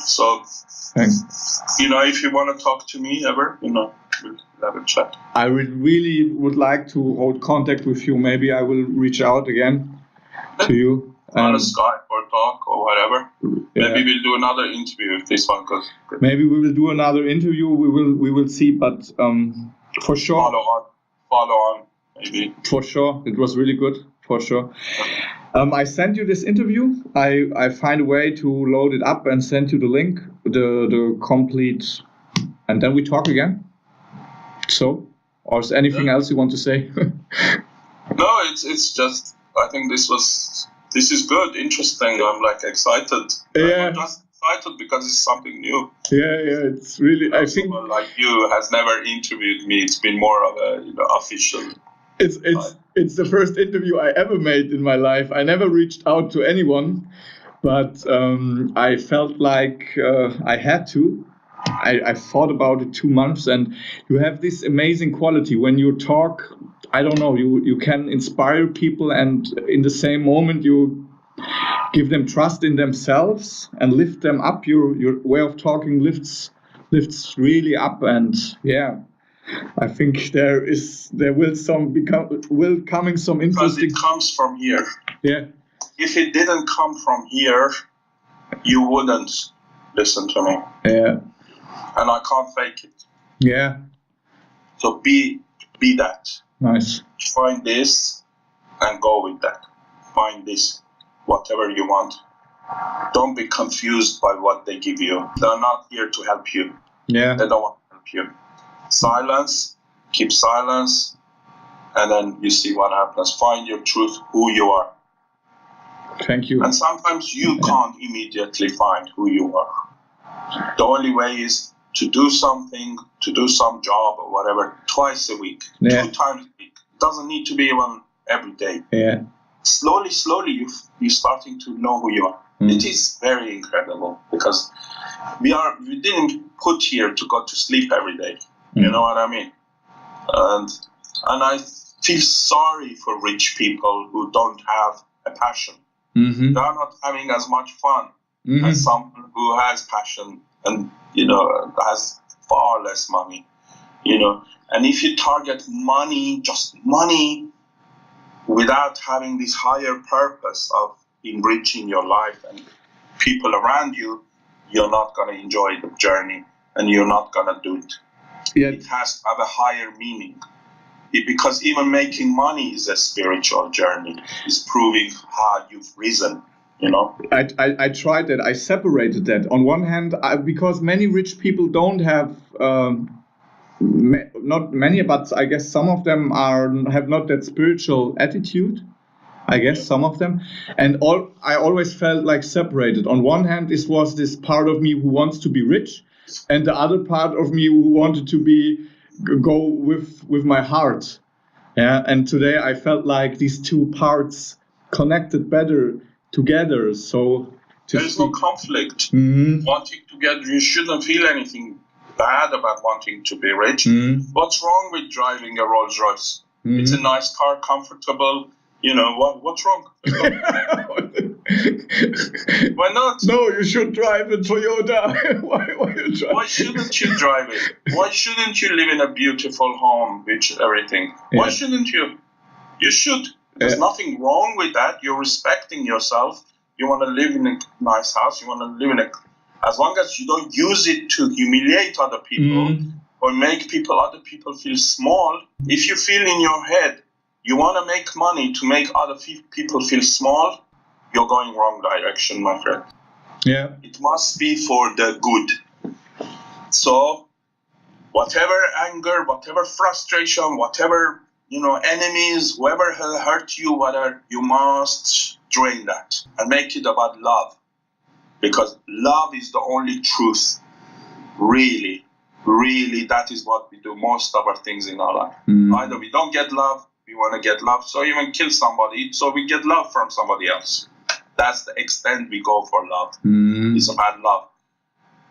So, thanks. If you want to talk to me ever, we'll have a chat. I really would like to hold contact with you. Maybe I will reach out again to you. On a Skype or talk or whatever. Yeah. Maybe we'll do another interview if this one goes. Maybe we will do another interview. We will see, but for sure. Follow on, maybe. For sure, it was really good. For sure. I sent you this interview. I find a way to load it up and send you the link, the complete, and then we talk again. So, or is anything else you want to say? No, it's just, I think this is good, interesting. I'm like excited. Yeah. I'm just excited because it's something new. Yeah, it's really, I think, someone like you has never interviewed me. It's been more of a official. It's the first interview I ever made in my life. I never reached out to anyone, but I felt like I had to. I thought about it 2 months, and you have this amazing quality when you talk. I don't know, you can inspire people, and in the same moment you give them trust in themselves and lift them up. Your way of talking lifts really up, and yeah, I think there will coming some interesting. Because it comes from here. Yeah. If it didn't come from here, you wouldn't listen to me. Yeah. And I can't fake it. Yeah. So be that. Nice. Find this and go with that. Find this, whatever you want. Don't be confused by what they give you. They're not here to help you. Yeah. They don't want to help you. Silence, keep silence, and then you see what happens. Find your truth, who you are. Thank you. And sometimes you can't immediately find who you are. The only way is to do something, to do some job or whatever, twice a week, 2 times a week. It doesn't need to be even every day. Yeah. Slowly, you're starting to know who you are. It is very incredible because we didn't put here to go to sleep every day. You know what I mean? And I feel sorry for rich people who don't have a passion. Mm-hmm. They're not having as much fun as someone who has passion and, has far less money, And if you target money, just money, without having this higher purpose of enriching your life and people around you, you're not going to enjoy the journey and you're not going to do it. Yeah. It has to have a higher meaning. Because even making money is a spiritual journey. It's proving how you've risen, I tried that. I separated that. On one hand, because many rich people don't have, not many, but I guess some of them have not that spiritual attitude. I guess some of them. And I always felt like separated. On one hand, this was this part of me who wants to be rich, and the other part of me who wanted to go with my heart. Yeah. And today I felt like these two parts connected better together. So there's no conflict. Wanting together, you shouldn't feel anything bad about wanting to be rich. What's wrong with driving a Rolls Royce? It's a nice car, comfortable. What's wrong? Why not? No, you should drive a Toyota. Why shouldn't you drive it? Why shouldn't you live in a beautiful home with everything? Yeah. Why shouldn't you? You should. There's nothing wrong with that. You're respecting yourself. You want to live in a nice house. You want to live as long as you don't use it to humiliate other people or make other people feel small. If you feel in your head you want to make money to make other people feel small, you're going wrong direction, my friend. Yeah. It must be for the good. So, whatever anger, whatever frustration, whatever, enemies, whoever hurt you, whatever, you must drain that and make it about love. Because love is the only truth. Really, really, that is what we do most of our things in our life. Either we don't get love, we want to get love, so even kill somebody, so we get love from somebody else. That's the extent we go for love. It's about love.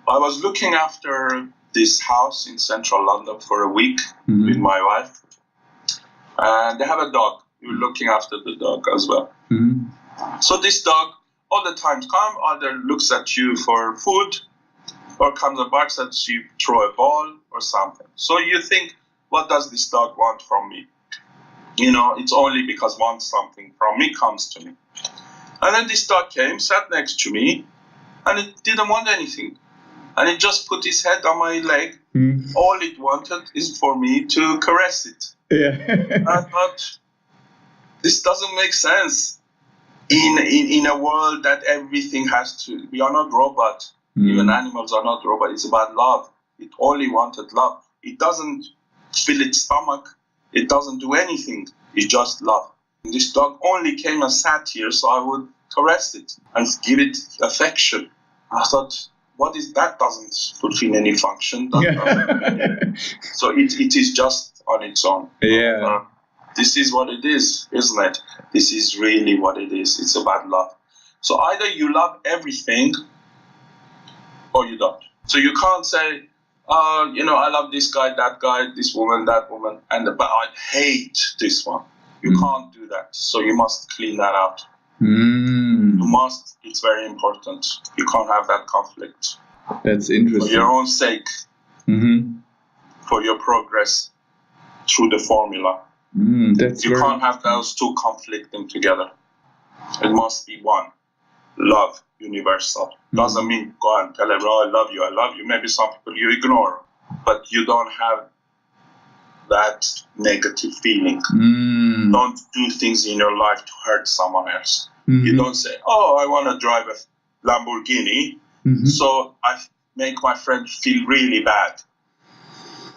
I was looking after this house in central London for a week with my wife. And they have a dog. We were looking after the dog as well. So this dog all the time either looks at you for food or comes and barks at you, throw a ball or something. So you think, what does this dog want from me? It's only because wants something from me comes to me. And then this dog came, sat next to me, and it didn't want anything. And it just put his head on my leg. All it wanted is for me to caress it. Yeah. I thought, this doesn't make sense. In a world that everything we are not robots. Even animals are not robots. It's about love. It only wanted love. It doesn't fill its stomach. It doesn't do anything. It's just love. And this dog only came and sat here so I would caress it and give it affection. I thought, what is that? Doesn't fulfill any function. So it is just on its own. Yeah. This is what it is, isn't it? This is really what it is. It's about love. So either you love everything or you don't. So you can't say, I love this guy, that guy, this woman, that woman, but I hate this one. You can't do that. So you must clean that out. You must. It's very important. You can't have that conflict. That's interesting. For your own sake, for your progress through the formula. You can't have those two conflicting together. It must be one. Love, universal. Doesn't mean go and tell everyone, I love you. Maybe some people you ignore, but you don't have that negative feeling. Don't do things in your life to hurt someone else. You don't say, I want to drive a Lamborghini, so I make my friend feel really bad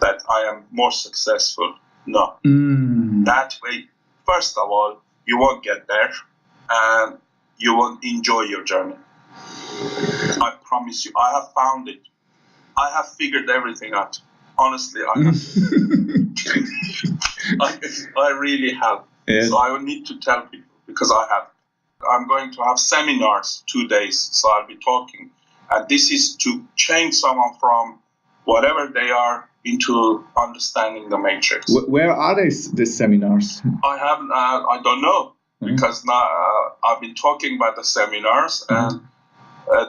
that I am more successful. No. That way, first of all, you won't get there and you won't enjoy your journey. I promise you, I have found it. I have figured everything out. Honestly, I have. I really have. Yes. So I will need to tell people because I have. I'm going to have seminars 2 days, so I'll be talking. And this is to change someone from whatever they are into understanding the matrix. Where are these seminars? I don't know, because now I've been talking about the seminars, and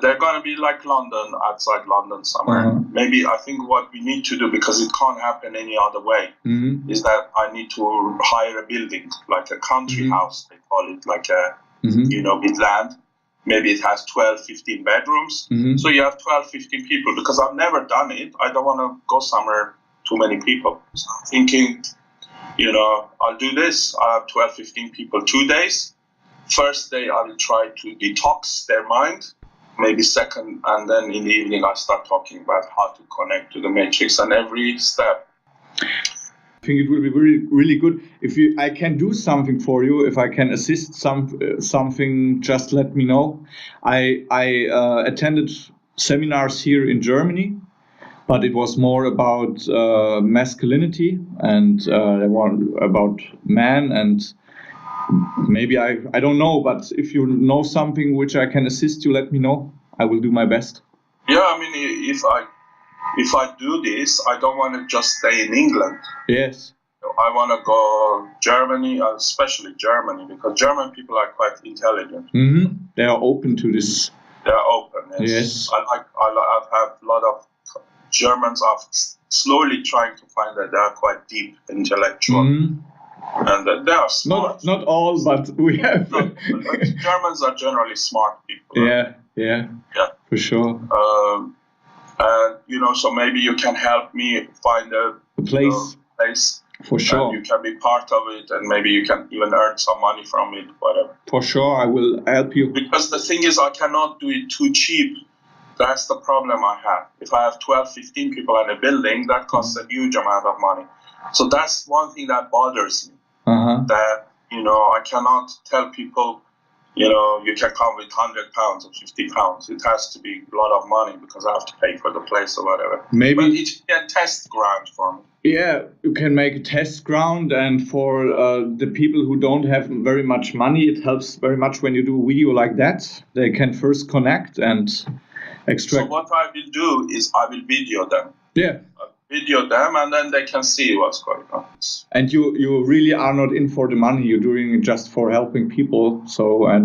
they're going to be like London, outside London somewhere. Maybe I think what we need to do, because it can't happen any other way, is that I need to hire a building, like a country house, they call it, like a, with land. Maybe it has 12, 15 bedrooms. So you have 12, 15 people, because I've never done it. I don't want to go somewhere too many people. So I'm thinking, I'll do this. I'll have 12, 15 people 2 days. First day, I will try to detox their mind. Maybe second, and then in the evening, I start talking about how to connect to the matrix and every step. I think it will be really, really good if I can do something for you. If I can assist something, just let me know. I attended seminars here in Germany, but it was more about masculinity and about man, and maybe I don't know. But if you know something which I can assist you, let me know. I will do my best. Yeah, I mean, if I do this, I don't want to just stay in England. Yes. I want to go Germany, especially Germany, because German people are quite intelligent. They are open to this. They are open, yes. Yes. I've had a lot of Germans are slowly trying to find that they are quite deep intellectual. And they are smart. Not all, but we have. But Germans are generally smart people. Right? Yeah, for sure. And so maybe you can help me find a place. For sure. And you can be part of it, and maybe you can even earn some money from it, whatever. For sure, I will help you. Because the thing is, I cannot do it too cheap. That's the problem I have. If I have 12, 15 people in a building, that costs a huge amount of money. So that's one thing that bothers me. That, I cannot tell people, you can come with £100 or £50. It has to be a lot of money because I have to pay for the place or whatever. Maybe. But it's a test ground for me. Yeah, you can make a test ground, and for the people who don't have very much money, it helps very much when you do a video like that. They can first connect and extract. So what I will do is I will video them. Yeah. Video them, and then they can see what's going on. And you really are not in for the money. You're doing it just for helping people. So I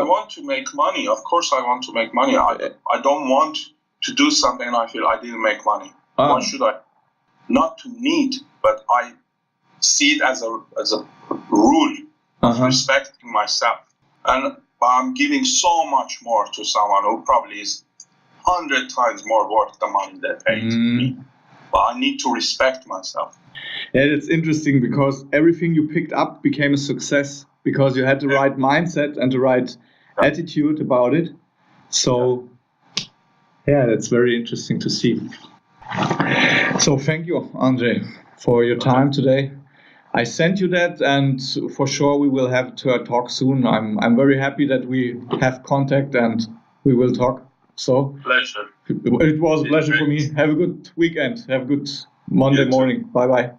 want to make money. Of course, I want to make money. I don't want to do something and I feel I didn't make money. Why should I? Not to need, but I see it as a rule of respecting myself. And I'm giving so much more to someone who probably is 100 times more worth the money they paid me. But I need to respect myself. Yeah, it's interesting because everything you picked up became a success because you had the right mindset and the right attitude about it. So, that's very interesting to see. So thank you, Andre, for your time today. I sent you that, and for sure we will have to talk soon. I'm very happy that we have contact and we will talk. So pleasure. It was a pleasure for me. Have a good weekend. Have a good Monday morning. Bye bye.